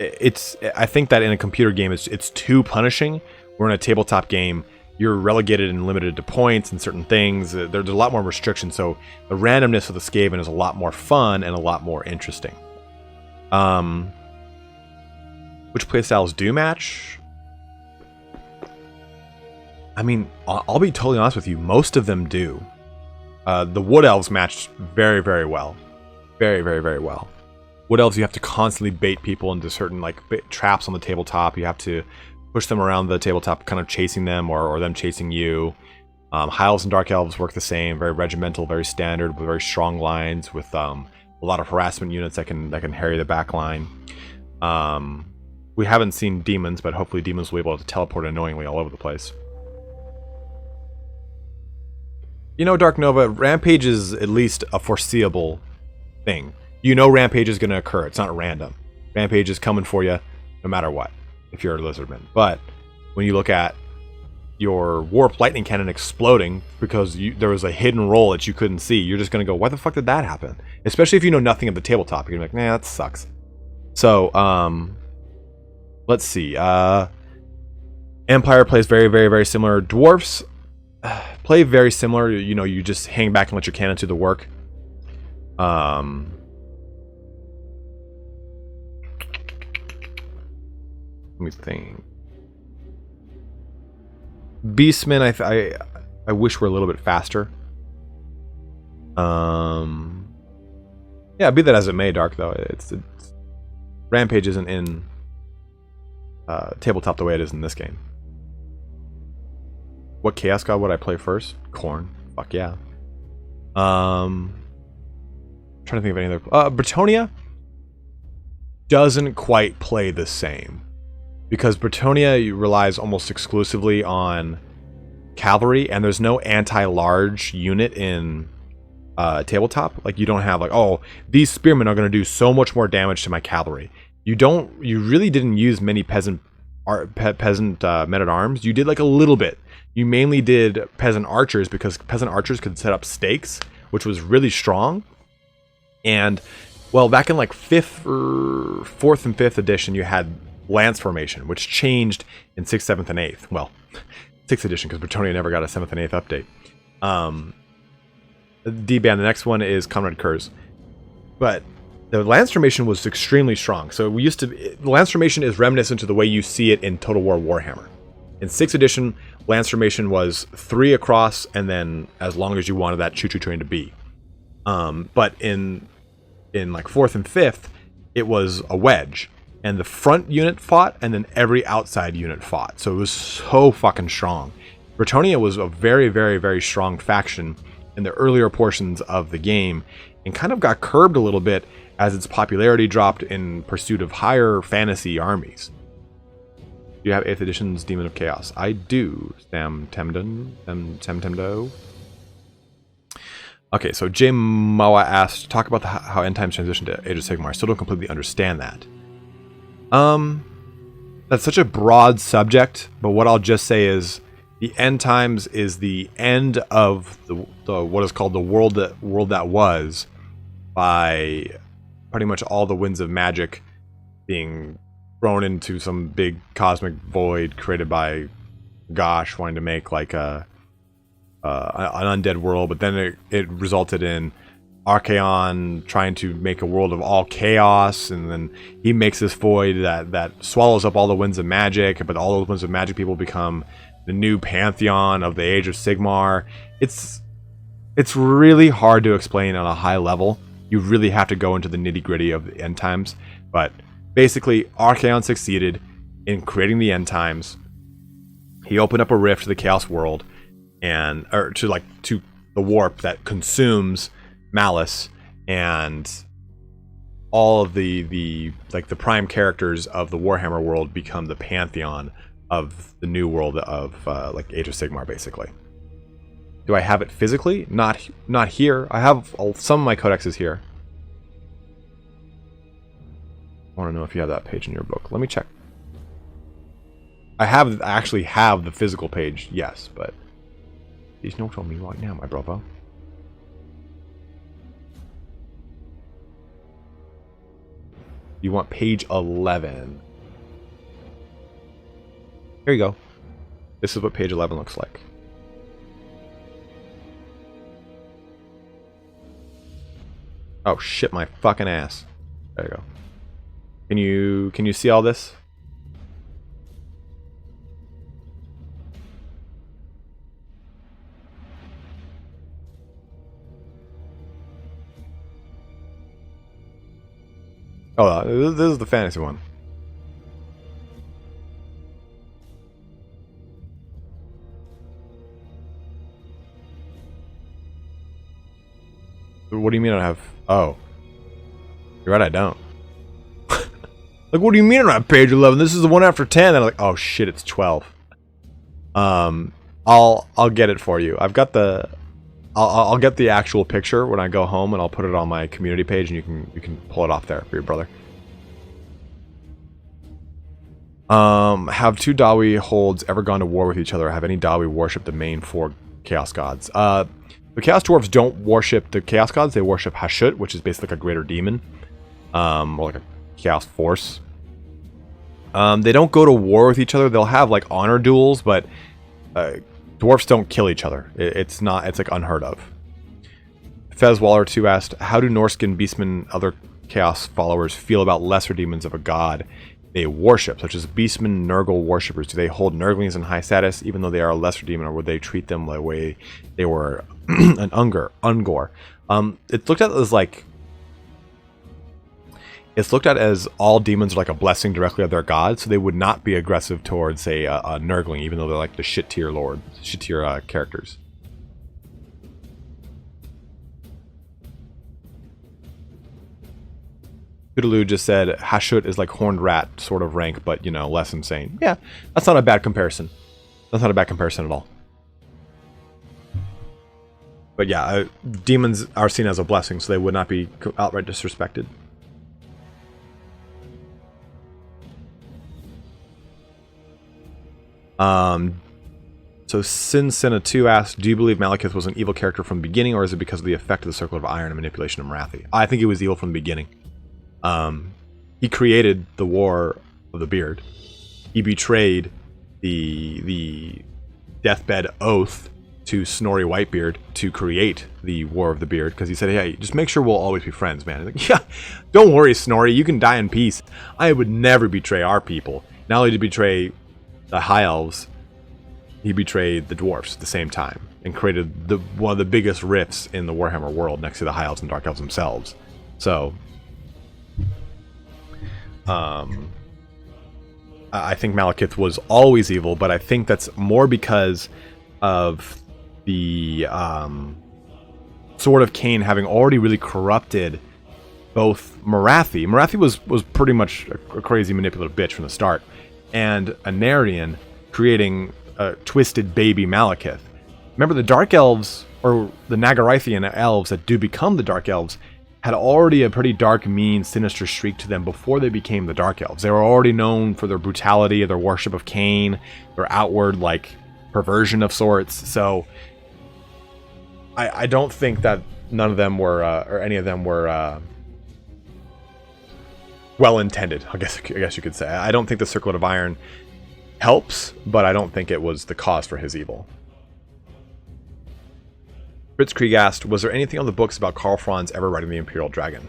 I think that in a computer game, it's too punishing. We're in a tabletop game, you're relegated and limited to points and certain things. There's a lot more restrictions, so the randomness of the Skaven is a lot more fun and a lot more interesting. Which playstyles do match? I mean, I'll be totally honest with you, most of them do. The Wood Elves matched very, very well. Very, very, very well. Wood Elves, you have to constantly bait people into certain like traps on the tabletop. You have to push them around the tabletop, kind of chasing them or them chasing you. High Elves and Dark Elves work the same, very regimental, very standard, with very strong lines, with a lot of harassment units that can harry the back line. We haven't seen demons, but hopefully demons will be able to teleport annoyingly all over the place. You know, Dark Nova, Rampage is at least a foreseeable thing. You know Rampage is going to occur. It's not random. Rampage is coming for you no matter what, if you're a Lizardman. But when you look at your warp lightning cannon exploding because there was a hidden roll that you couldn't see, you're just going to go, why the fuck did that happen? Especially if you know nothing of the tabletop. You're going to be like, nah, that sucks. So, let's see. Empire plays very, very, very similar. Dwarfs play very similar. You know, you just hang back and let your cannon do the work. Let me think. Beastmen, I wish were a little bit faster. Yeah, be that as it may, Dark, though. It's Rampage isn't in tabletop the way it is in this game. What Chaos God would I play first? Khorne. Fuck yeah. Trying to think of any other. Bretonnia doesn't quite play the same. Because Bretonnia relies almost exclusively on cavalry, and there's no anti-large unit in tabletop. Like, you don't have like, oh, these spearmen are going to do so much more damage to my cavalry. You really didn't use many peasant men-at-arms. You did like a little bit. You mainly did peasant archers because peasant archers could set up stakes, which was really strong. And well, back in like 4th and 5th edition, you had Lance formation, which changed in 6th, 7th, and 8th. Well, 6th edition, because Bretonnia never got a 7th and 8th update. D-band, the next one is Conrad Kurz. But the Lance formation was extremely strong. So the Lance formation is reminiscent to the way you see it in Total War Warhammer. In 6th edition, Lance formation was 3 across, and then as long as you wanted that choo-choo train to be. But in like 4th and 5th, it was a wedge. And the front unit fought, and then every outside unit fought. So it was so fucking strong. Bretonnia was a very, very, very strong faction in the earlier portions of the game, and kind of got curbed a little bit as its popularity dropped in pursuit of higher fantasy armies. Do you have 8th edition's Demon of Chaos? I do, Sam Temdo. Okay, so J. Mawa asked, talk about how End Times transitioned to Age of Sigmar. I still don't completely understand that. That's such a broad subject, but what I'll just say is the End Times is the end of the what is called the world that was, by pretty much all the winds of magic being thrown into some big cosmic void created by Gosh wanting to make like an undead world, but then it resulted in Archaon trying to make a world of all chaos, and then he makes this void that swallows up all the winds of magic, but all those winds of magic people become the new pantheon of the Age of Sigmar. It's really hard to explain on a high level. You really have to go into the nitty-gritty of the End Times, but basically Archaon succeeded in creating the End Times. He opened up a rift to the Chaos world, to the warp that consumes Malice, and all of the prime characters of the Warhammer world become the pantheon of the new world of Age of Sigmar, basically. Do I have it physically? Not here. I have some of my codexes here. I want to know if you have that page in your book. Let me check. I actually have the physical page, yes, but there's no on me right now, my brother. You want page 11. Here you go. This is what page 11 looks like. Oh shit, my fucking ass. There you go. Can you see all this? Oh, this is the fantasy one. What do you mean I don't have... Oh. You're right, I don't. Like, what do you mean I don't have page 11? This is the one after 10. And I'm like, oh shit, it's 12. I'll get it for you. I've got the... I'll get the actual picture when I go home, and I'll put it on my community page, and you can pull it off there for your brother. Have two Dawi holds ever gone to war with each other? Have any Dawi worshipped the main four Chaos Gods? The Chaos Dwarves don't worship the Chaos Gods. They worship Hashut, which is basically like a greater demon. Or like a Chaos Force. They don't go to war with each other. They'll have like honor duels, but dwarfs don't kill each other. It's like unheard of. Fez Waller 2 asked, how do Norskin, Beastmen, other Chaos followers feel about lesser demons of a god they worship, such as Beastmen, Nurgle worshippers? Do they hold Nurglings in high status, even though they are a lesser demon, or would they treat them the way they were an Ungor? It's looked at as like... It's looked at as all demons are like a blessing directly of their god, so they would not be aggressive towards a Nurgling, even though they're like the shit tier characters. Toodaloo just said Hashut is like Horned Rat sort of rank, but you know, less insane. Yeah, that's not a bad comparison. That's not a bad comparison at all. But yeah, demons are seen as a blessing, so they would not be outright disrespected. So Sin Senna 2 asked, do you believe Malekith was an evil character from the beginning, or is it because of the effect of the Circle of Iron and manipulation of Marathi? I think he was evil from the beginning. He created the War of the Beard. He betrayed the deathbed oath to Snorri Whitebeard to create the War of the Beard, because he said, hey, just make sure we'll always be friends, man. Like, yeah, don't worry, Snorri, you can die in peace. I would never betray our people. Not only to betray the High Elves, he betrayed the Dwarfs at the same time, and created one of the biggest rifts in the Warhammer world next to the High Elves and Dark Elves themselves. So, I think Malekith was always evil, but I think that's more because of the Sword of Cain having already really corrupted both Marathi. Marathi was pretty much a crazy manipulative bitch from the start, and Anarian creating a twisted baby Malekith. Remember, the Dark Elves, or the Nagarithian elves that do become the Dark Elves, had already a pretty dark, mean, sinister streak to them before they became the Dark Elves. They were already known for their brutality, their worship of Cain, their outward, like, perversion of sorts. So, I don't think that none of them were, or any of them were, well-intended, I guess you could say. I don't think the Circlet of Iron helps, but I don't think it was the cause for his evil. Fritzkrieg asked, was there anything on the books about Karl Franz ever riding the Imperial Dragon?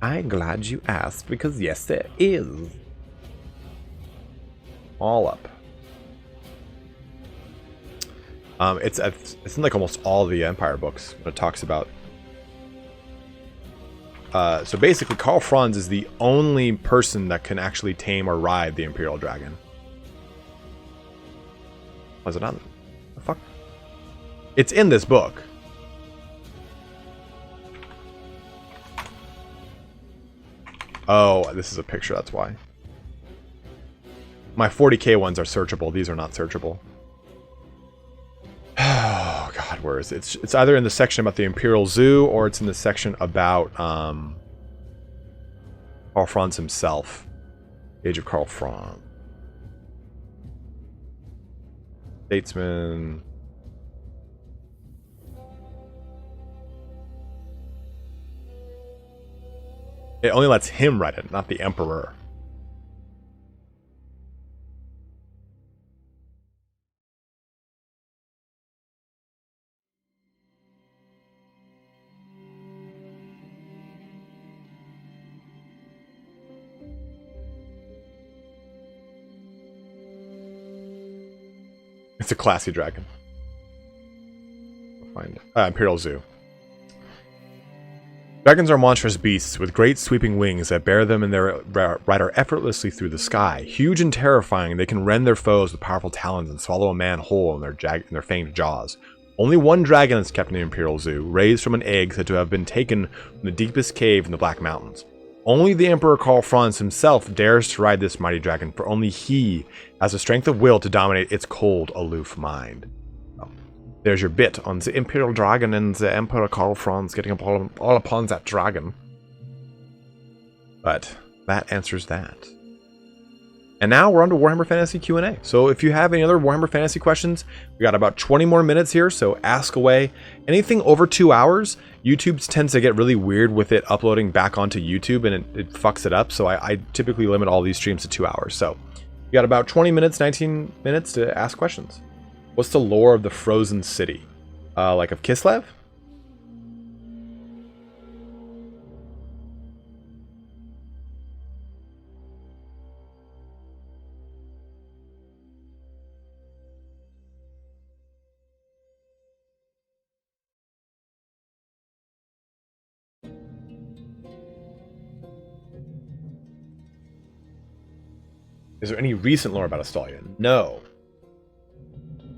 I'm glad you asked, because yes, there is. All up. It's in like almost all the Empire books when it talks about. So basically, Karl Franz is the only person that can actually tame or ride the Imperial Dragon. Was it on? The fuck? It's in this book. Oh, this is a picture, that's why. My 40k ones are searchable. These are not searchable. Oh, God, where is it? It's either in the section about the Imperial Zoo, or it's in the section about Karl Franz himself. Age of Karl Franz. Statesman. It only lets him write it, not the Emperor. It's a classy dragon. I'll find it. Imperial Zoo. Dragons are monstrous beasts with great sweeping wings that bear them and their rider effortlessly through the sky. Huge and terrifying, they can rend their foes with powerful talons and swallow a man whole in their fanged jaws. Only one dragon is kept in the Imperial Zoo, raised from an egg said to have been taken from the deepest cave in the Black Mountains. Only the Emperor Karl Franz himself dares to ride this mighty dragon, for only he has the strength of will to dominate its cold, aloof mind. There's your bit on the Imperial Dragon and the Emperor Karl Franz getting all upon that dragon. But that answers that. And now we're on to Warhammer Fantasy Q&A. So if you have any other Warhammer Fantasy questions, we got about 20 more minutes here, so ask away. Anything over 2 hours, YouTube tends to get really weird with it uploading back onto YouTube, and it fucks it up. So I typically limit all these streams to 2 hours. So you got about 20 minutes, 19 minutes to ask questions. What's the lore of the Frozen City? Like of Kislev? Is there any recent lore about a stallion? No.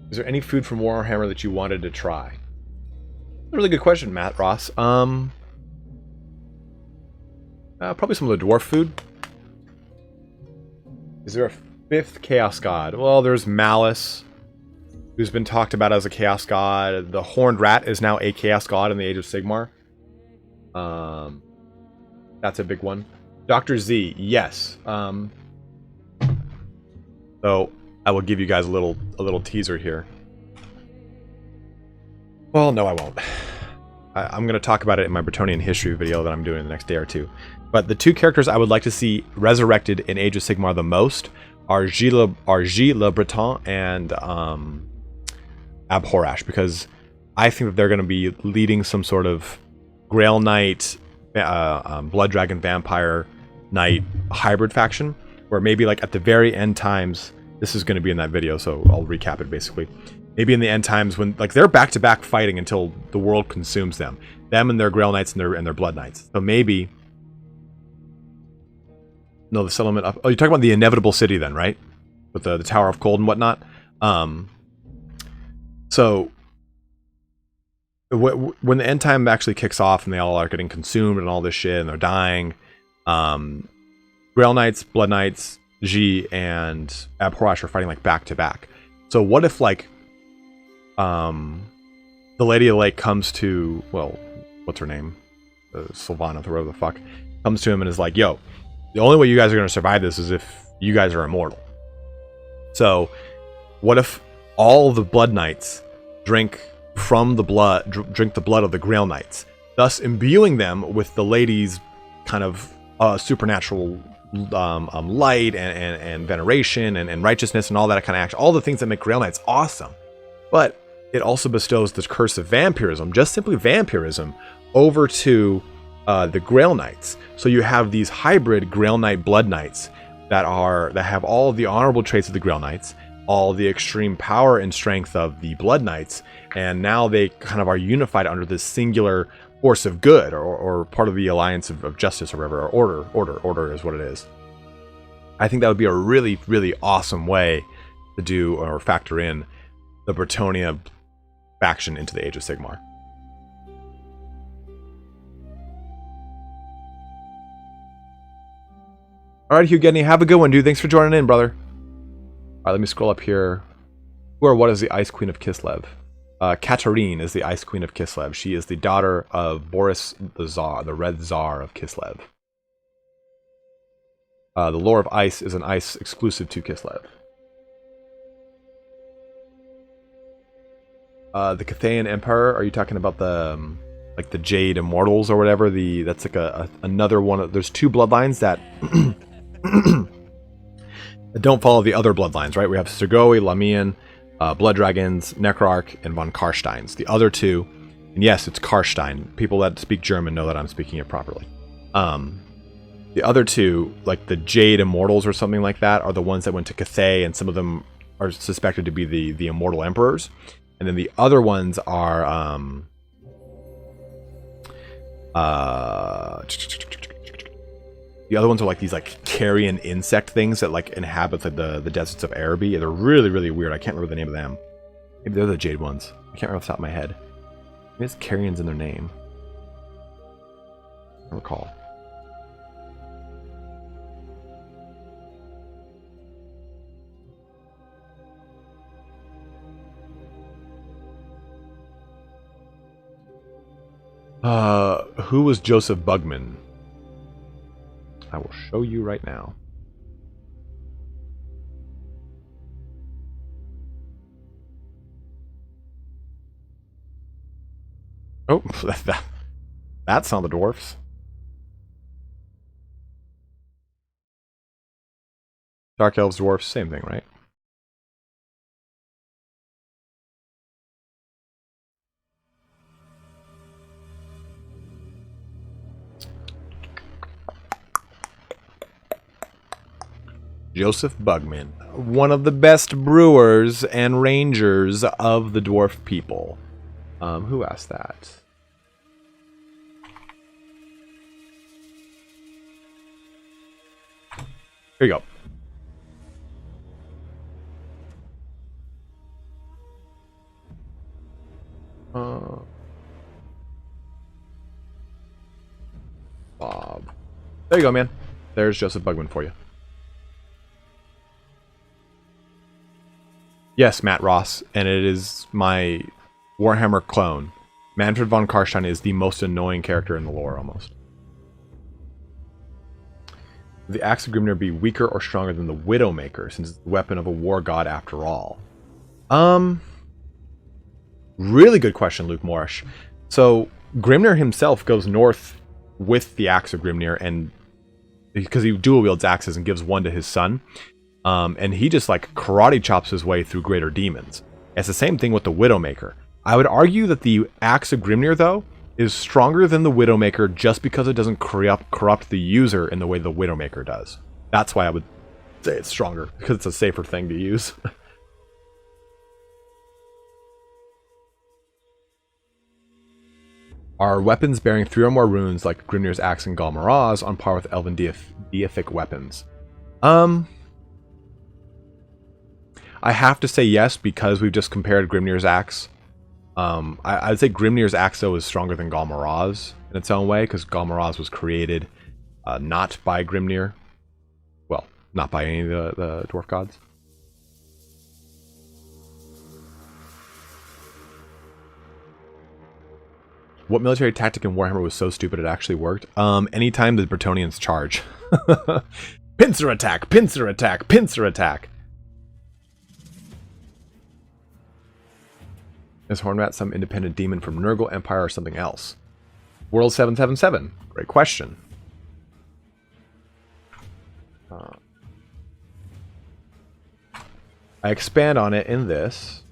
Is there any food from Warhammer that you wanted to try? A really good question, Matt Ross. Probably some of the dwarf food. Is there a fifth Chaos God? Well, there's Malice, who's been talked about as a Chaos God. The Horned Rat is now a Chaos God in the Age of Sigmar. That's a big one. Dr. Z, yes. So I will give you guys a little teaser here. Well, no, I won't. I'm going to talk about it in my Bretonnian history video that I'm doing the next day or two. But the two characters I would like to see resurrected in Age of Sigmar the most are Gilles Le Breton and Abhorrash, because I think that they're going to be leading some sort of Grail Knight, Blood Dragon Vampire Knight hybrid faction, where maybe like at the very end times, this is going to be in that video, so I'll recap it basically. Maybe in the end times when like they're back to back fighting until the world consumes them and their Grail Knights and their Blood Knights. So maybe, no, the settlement up. Oh, you're talking about the inevitable city then, right? With the Tower of Cold and whatnot. So when the end time actually kicks off and they all are getting consumed and all this shit and they're dying, Grail Knights, Blood Knights, G and Abhorrash are fighting like back to back. So what if like the Lady of the Lake comes to, well, what's her name? Sylvana, whatever the fuck, comes to him and is like, yo, the only way you guys are going to survive this is if you guys are immortal. So what if all the Blood Knights drink from the blood, drink the blood of the Grail Knights, thus imbuing them with the lady's kind of supernatural light and veneration and righteousness and all that kind of action, all the things that make Grail Knights awesome. But it also bestows the curse of vampirism, just simply vampirism, over to the Grail Knights. So you have these hybrid Grail Knight Blood Knights that have all of the honorable traits of the Grail Knights, all the extreme power and strength of the Blood Knights, and now they kind of are unified under this singular force of good, or part of the alliance of justice, or whatever, or order is what it is. I think that would be a really, really awesome way to do or factor in the Bretonnia faction into the Age of Sigmar. All right, Hugh Gedney, have a good one, dude. Thanks for joining in, brother. All right, let me scroll up here. Who or what is the Ice Queen of Kislev? Katarine is the Ice Queen of Kislev. She is the daughter of Boris the Tsar, the Red Tsar of Kislev. The lore of ice is an ice exclusive to Kislev. The Cathayan Empire, are you talking about the like the Jade Immortals or whatever? That's like another one. There's two bloodlines that that don't follow the other bloodlines, right? We have Sergoi, Lamian, Blood Dragons, Necrarch, and von Karsteins. The other two, and yes, it's Karstein. People that speak German know that I'm speaking it properly. The other two, like the Jade Immortals or something like that, are the ones that went to Cathay, and some of them are suspected to be the Immortal Emperors. And then the other ones are the other ones are like these like carrion insect things that like inhabit the deserts of Araby. They're really, really weird. I can't remember the name of them. Maybe they're the Jade ones. I can't remember off the top of my head. Maybe it's carrions in their name. I don't recall. Who was Joseph Bugman? I will show you right now. Oh, that's on the dwarfs. Dark elves, dwarfs, same thing, right? Joseph Bugman, one of the best brewers and rangers of the dwarf people. Who asked that? Here you go. Bob. There you go, man. There's Joseph Bugman for you. Yes, Matt Ross, and it is my Warhammer clone. Manfred von Karstein is the most annoying character in the lore, almost. Would the Axe of Grimnir be weaker or stronger than the Widowmaker, since it's the weapon of a war god after all? Really good question, Luke Morrish. So, Grimnir himself goes north with the Axe of Grimnir, and because he dual wields axes and gives one to his son. And he just like karate chops his way through greater demons. It's the same thing with the Widowmaker. I would argue that the Axe of Grimnir, though, is stronger than the Widowmaker just because it doesn't corrupt the user in the way the Widowmaker does. That's why I would say it's stronger, because it's a safer thing to use. Are weapons bearing 3 or more runes like Grimnir's Axe and Galmaraz on par with Elven deific weapons? I have to say yes, because we've just compared Grimnir's Axe. I'd say Grimnir's Axe, though, is stronger than Galmaraz in its own way, because Galmaraz was created not by Grimnir. Well, not by any of the dwarf gods. What military tactic in Warhammer was so stupid it actually worked? Anytime the Bretonnians charge. Pincer attack! Pincer attack! Pincer attack! Is Hornrat some independent demon from Nurgle Empire or something else? World 777. Great question. I expand on it in this.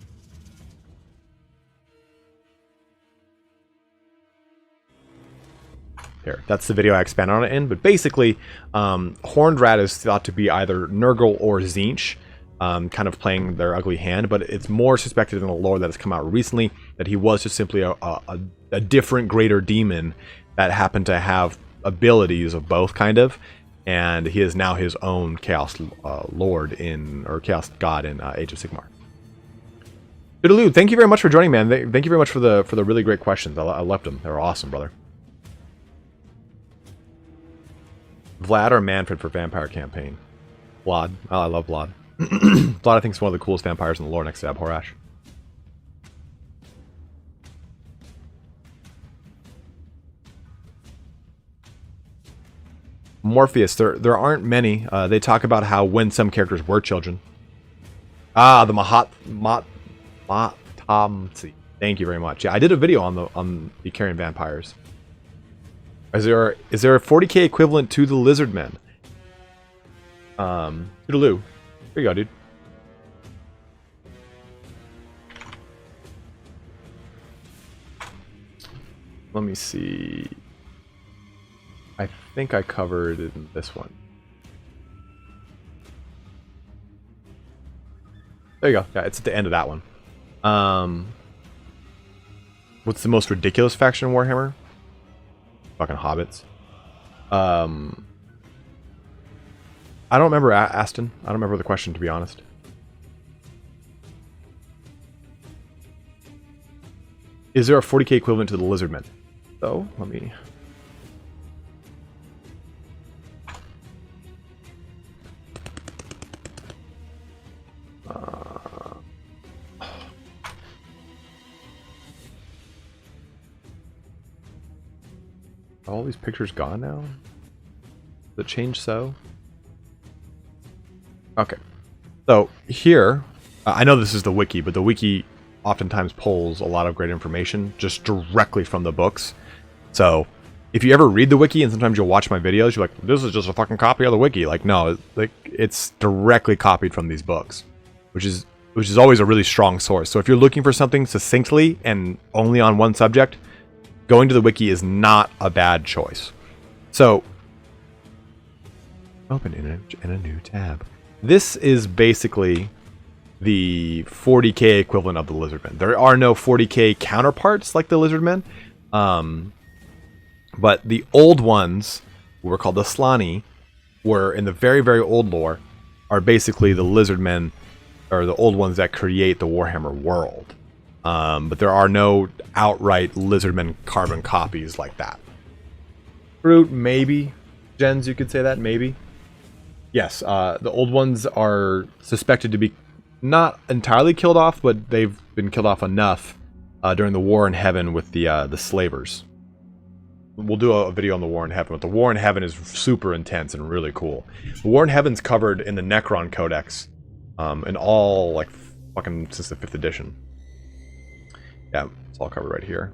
Here, that's the video I expand on it in. But basically, Horned Rat is thought to be either Nurgle or Tzeentch. Kind of playing their ugly hand, but it's more suspected in the lore that has come out recently that he was just simply a different greater demon that happened to have abilities of both, kind of, and he is now his own Chaos Lord or Chaos God in Age of Sigmar. Doodaloo, thank you very much for joining, man. Thank you very much for the really great questions. I loved them. They were awesome, brother. Vlad or Manfred for Vampire Campaign? Vlad. Oh, I love Vlad. Vlad, I think, is one of the coolest vampires in the lore next to Abhorash. Morpheus, there aren't many. They talk about how when some characters were children. Ah, the Mahatamsi. Thank you very much. Yeah, I did a video on the Carrion vampires. Is there a 40k equivalent to the Lizardmen? Toodaloo. Here you go, dude. Let me see. I think I covered it in this one. There you go. Yeah, it's at the end of that one. What's the most ridiculous faction in Warhammer? Fucking hobbits. I don't remember, Aston. I don't remember the question, to be honest. Is there a 40k equivalent to the Lizardmen? So, let me... Are all these pictures gone now? Does it change so? Okay. So, here... I know this is the wiki, but the wiki oftentimes pulls a lot of great information just directly from the books. So if you ever read the wiki, and sometimes you'll watch my videos, you're like, this is just a fucking copy of the wiki. Like, no, like it's directly copied from these books, which is always a really strong source. So if you're looking for something succinctly and only on one subject, going to the wiki is not a bad choice. So open in a new tab. This is basically the 40k equivalent of the Lizardmen. There are no 40k counterparts like the Lizardmen, but the old ones, who were called the Slani, were in the very, very old lore, are basically the Lizardmen, or the old ones that create the Warhammer world. But there are no outright Lizardmen carbon copies like that. Fruit, maybe. Gens, you could say that, maybe. Yes, the old ones are suspected to be not entirely killed off, but they've been killed off enough during the War in Heaven with the Slavers. We'll do a video on the War in Heaven, but the War in Heaven is super intense and really cool. The War in Heaven's covered in the Necron Codex, and all, like, fucking since the 5th edition. Yeah, it's all covered right here.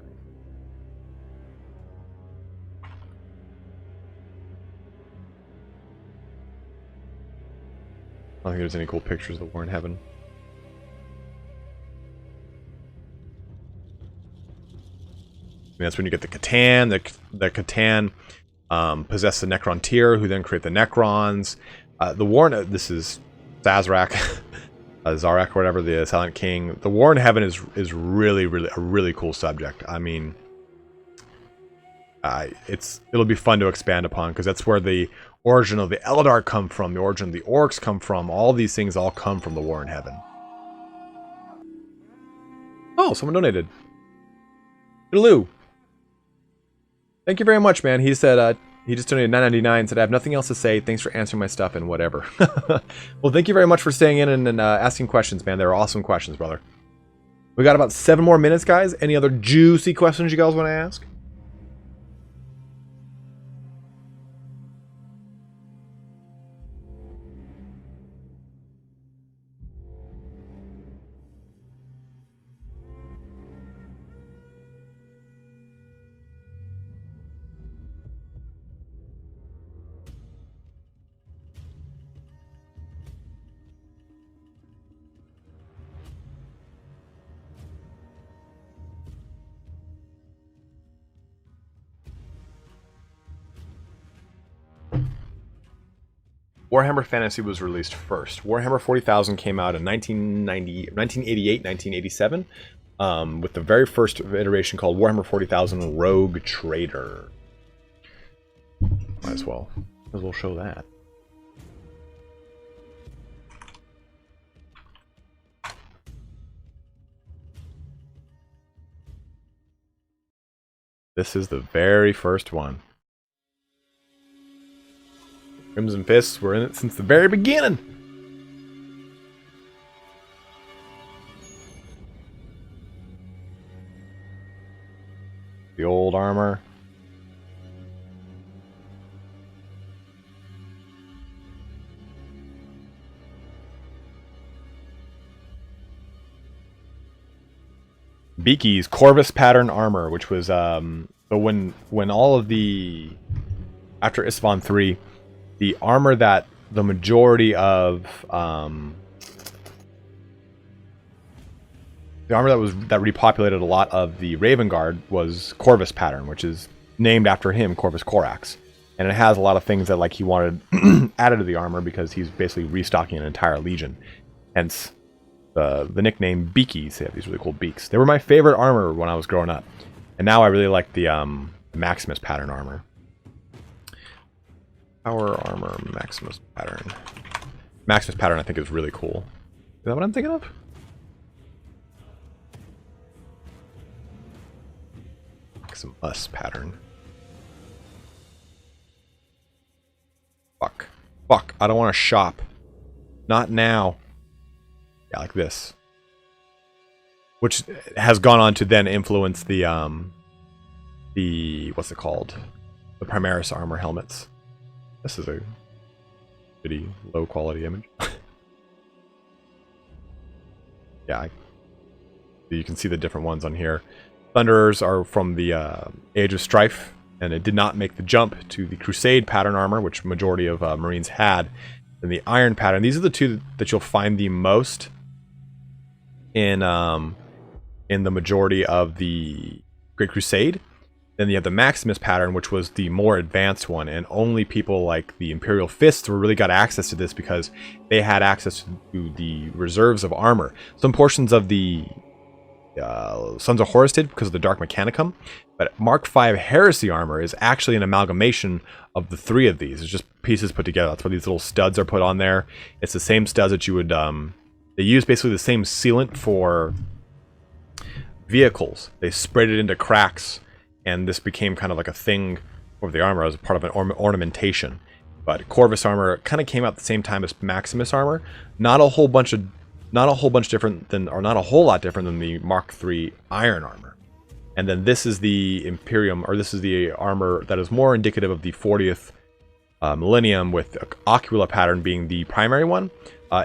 I don't think there's any cool pictures of the War in Heaven. I mean, that's when you get the Catan. The Catan possess the Necron tier, who then create the Necrons. The War in... This is Zarak, Zarak or whatever, the Silent King. The War in Heaven is really, really a really cool subject. I mean, it'll be fun to expand upon, because that's where the origin of the Eldar come from, the origin of the Orcs come from. All these things all come from the War in Heaven. Oh, someone donated. Hello. Thank you very much, man. He said he just donated $9.99. Said, I have nothing else to say. Thanks for answering my stuff and whatever. Well, thank you very much for staying in and asking questions, man. They were awesome questions, brother. We got about 7 more minutes, guys. Any other juicy questions you guys want to ask? Warhammer Fantasy was released first. Warhammer 40,000 came out in 1988, 1987, with the very first iteration called Warhammer 40,000 Rogue Trader. Might as well show that. This is the very first one. Crimson Fists were in it since the very beginning. The old armor. Beaky's Corvus pattern armor, which was but when all of the after Isstvan 3, the armor that the majority of the armor that repopulated a lot of the Raven Guard was Corvus pattern, which is named after him, Corvus Corax, and it has a lot of things that like he wanted added to the armor because he's basically restocking an entire legion. Hence the nickname Beakies. They have these really cool beaks. They were my favorite armor when I was growing up, and now I really like the Maximus pattern armor. Power armor Maximus pattern. Maximus pattern I think is really cool. Is that what I'm thinking of? Maximus pattern. Fuck. Fuck. I don't want to shop. Not now. Yeah, like this. Which has gone on to then influence the what's it called? The Primaris armor helmets. This is a pretty low quality image. Yeah, You can see the different ones on here. Thunderers are from the Age of Strife, and it did not make the jump to the Crusade pattern armor, which majority of Marines had. And the Iron pattern. These are the two that you'll find the most in the majority of the Great Crusade. Then you have the Maximus pattern, which was the more advanced one, and only people like the Imperial Fists really got access to this because they had access to the reserves of armor. Some portions of the Sons of Horus did because of the Dark Mechanicum, but Mark V heresy armor is actually an amalgamation of the three of these. It's just pieces put together. That's why these little studs are put on there. It's the same studs that you would they use basically the same sealant for vehicles. They sprayed it into cracks, and this became kind of like a thing over the armor as part of an ornamentation. But Corvus armor kind of came out at the same time as Maximus armor. Not a whole lot different than the Mark III iron armor. And then this is the Imperium, or this is the armor that is more indicative of the 40th millennium, with Ocula pattern being the primary one.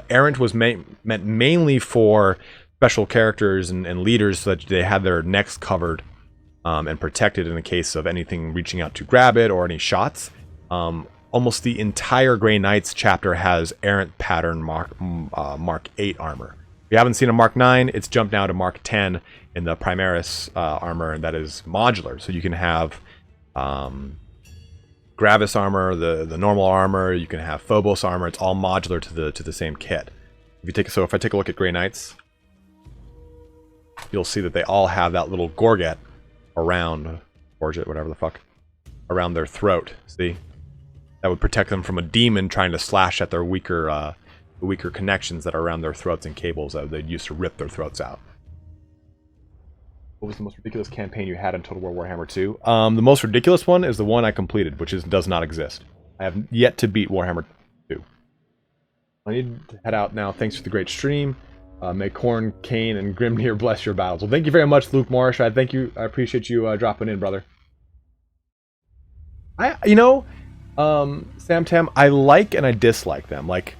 Errant was meant mainly for special characters and leaders, so that they had their necks covered and protected in the case of anything reaching out to grab it or any shots. Almost the entire Grey Knights chapter has Errant pattern Mark 8 armor. If you haven't seen a Mark 9, it's jumped now to Mark 10 in the Primaris armor, and that is modular. So you can have Gravis armor, the normal armor, you can have Phobos armor. It's all modular to the same kit. If I take a look at Grey Knights, you'll see that they all have that little gorget around, whatever the fuck, around their throat. See? That would protect them from a demon trying to slash at their weaker connections that are around their throats and cables that they'd use to rip their throats out. What was the most ridiculous campaign you had in Total War Warhammer 2? The most ridiculous one is the one I completed, which does not exist. I have yet to beat Warhammer 2. I need to head out now. Thanks for the great stream. May Khorne, Kane, and Grimnir bless your battles. Well, thank you very much, Luke Morris. I appreciate you dropping in, brother. Sam Tam, I like and I dislike them. Like,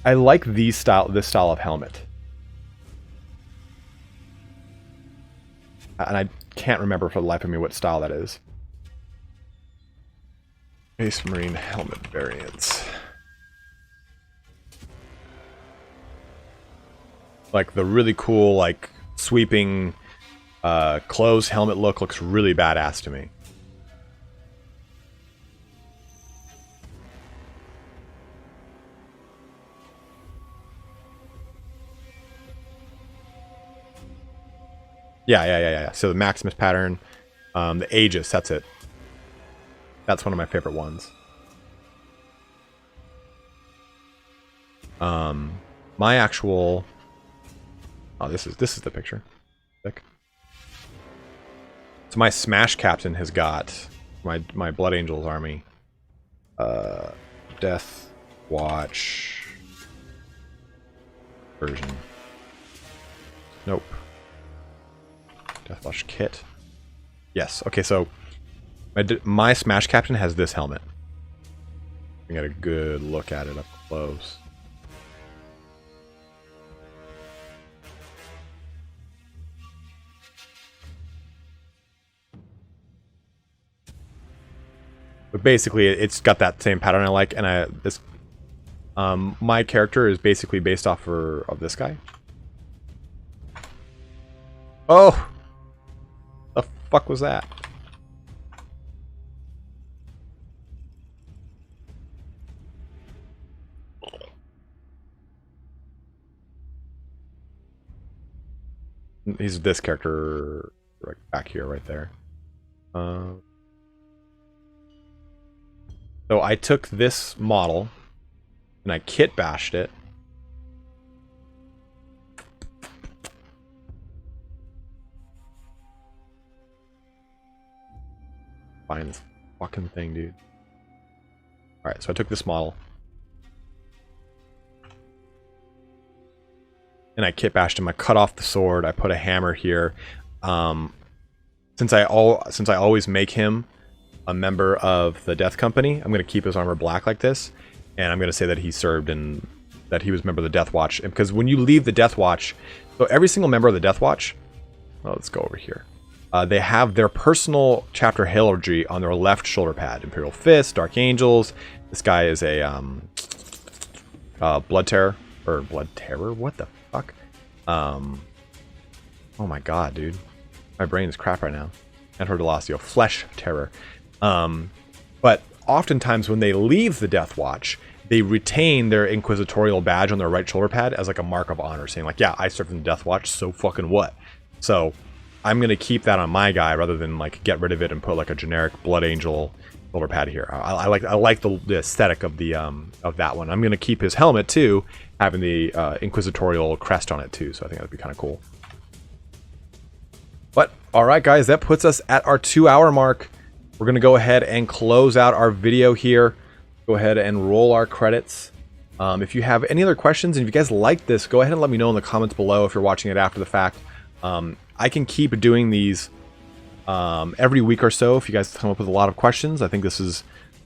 I like this style of helmet. And I can't remember for the life of me what style that is. Space Marine helmet variants. Like the really cool, like, sweeping closed helmet look looks really badass to me. Yeah. So the Maximus pattern, the Aegis, that's it. That's one of my favorite ones. My actual... Oh, this is the picture. Thick. So my Smash Captain has got my Blood Angels army. Death Watch version. Nope. Death Watch kit. Yes. Okay, so my Smash Captain has this helmet. I got a good look at it up close. But basically, it's got that same pattern I like, and my character is basically based off of this guy. Oh, the fuck was that? He's this character right back here, right there. So I took this model and I kit bashed it. Find this fucking thing, dude. Alright, so I took this model. And I kit bashed him. I cut off the sword. I put a hammer here. Since I always make him a member of the Death Company, I'm going to keep his armor black like this, and I'm going to say that he served in that he was a member of the Death Watch. And because when you leave the Death Watch, so every single member of the Death Watch, well, let's go over here. They have their personal chapter heraldry on their left shoulder pad. Imperial Fist, Dark Angels. This guy is a Blood Terror. Or Blood Terror? What the fuck? Oh my god, dude. My brain is crap right now. And Delasio. Flesh Terror. But oftentimes when they leave the Death Watch, they retain their inquisitorial badge on their right shoulder pad as like a mark of honor, saying like, yeah, I served in the Death Watch, so fucking what? So I'm going to keep that on my guy rather than like get rid of it and put like a generic Blood Angel shoulder pad here. I like the aesthetic of the of that one. I'm going to keep his helmet too, having the inquisitorial crest on it too, so I think that'd be kind of cool. But all right, guys, that puts us at our 2-hour mark. We're going to go ahead and close out our video here. Go ahead and roll our credits. If you have any other questions, and if you guys like this, go ahead and let me know in the comments below if you're watching it after the fact. I can keep doing these every week or so if you guys come up with a lot of questions. I think this is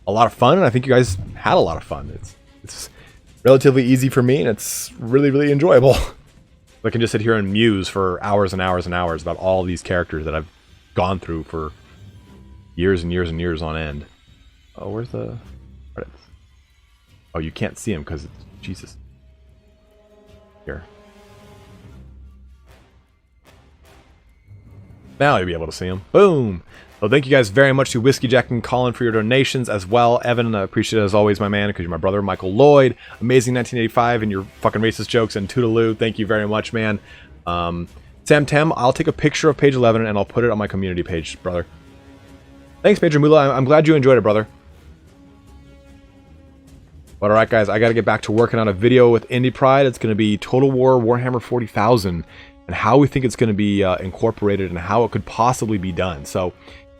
a lot of fun, and I think you guys had a lot of fun. It's relatively easy for me, and it's really, really enjoyable. I can just sit here and muse for hours and hours and hours about all these characters that I've gone through for years and years and years on end. Oh, where's the credits? Oh, you can't see them because it's Jesus. Here. Now you'll be able to see them. Boom! So thank you guys very much to Whiskey Jack and Colin for your donations as well. Evan, I appreciate it as always, my man, because you're my brother. Michael Lloyd, amazing 1985 and your fucking racist jokes, and Toodaloo, thank you very much, man. Sam Tem, I'll take a picture of page 11 and I'll put it on my community page, brother. Thanks, Major Mula. I'm glad you enjoyed it, brother. But alright, guys, I got to get back to working on a video with Indie Pride. It's going to be Total War Warhammer 40,000 and how we think it's going to be incorporated and how it could possibly be done. So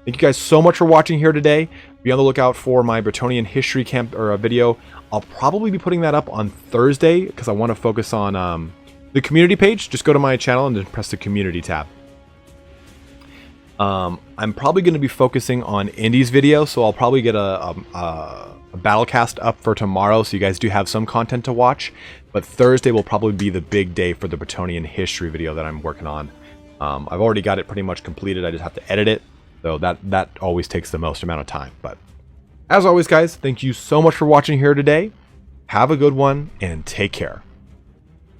thank you guys so much for watching here today. Be on the lookout for my Bretonnian history camp or a video. I'll probably be putting that up on Thursday because I want to focus on the community page. Just go to my channel and then press the community tab. I'm probably going to be focusing on Indy's video, so I'll probably get a battlecast up for tomorrow, so you guys do have some content to watch. But Thursday will probably be the big day for the Bretonnian history video that I'm working on. I've already got it pretty much completed. I just have to edit it, so that always takes the most amount of time. But as always, guys, thank you so much for watching here today. Have a good one and take care.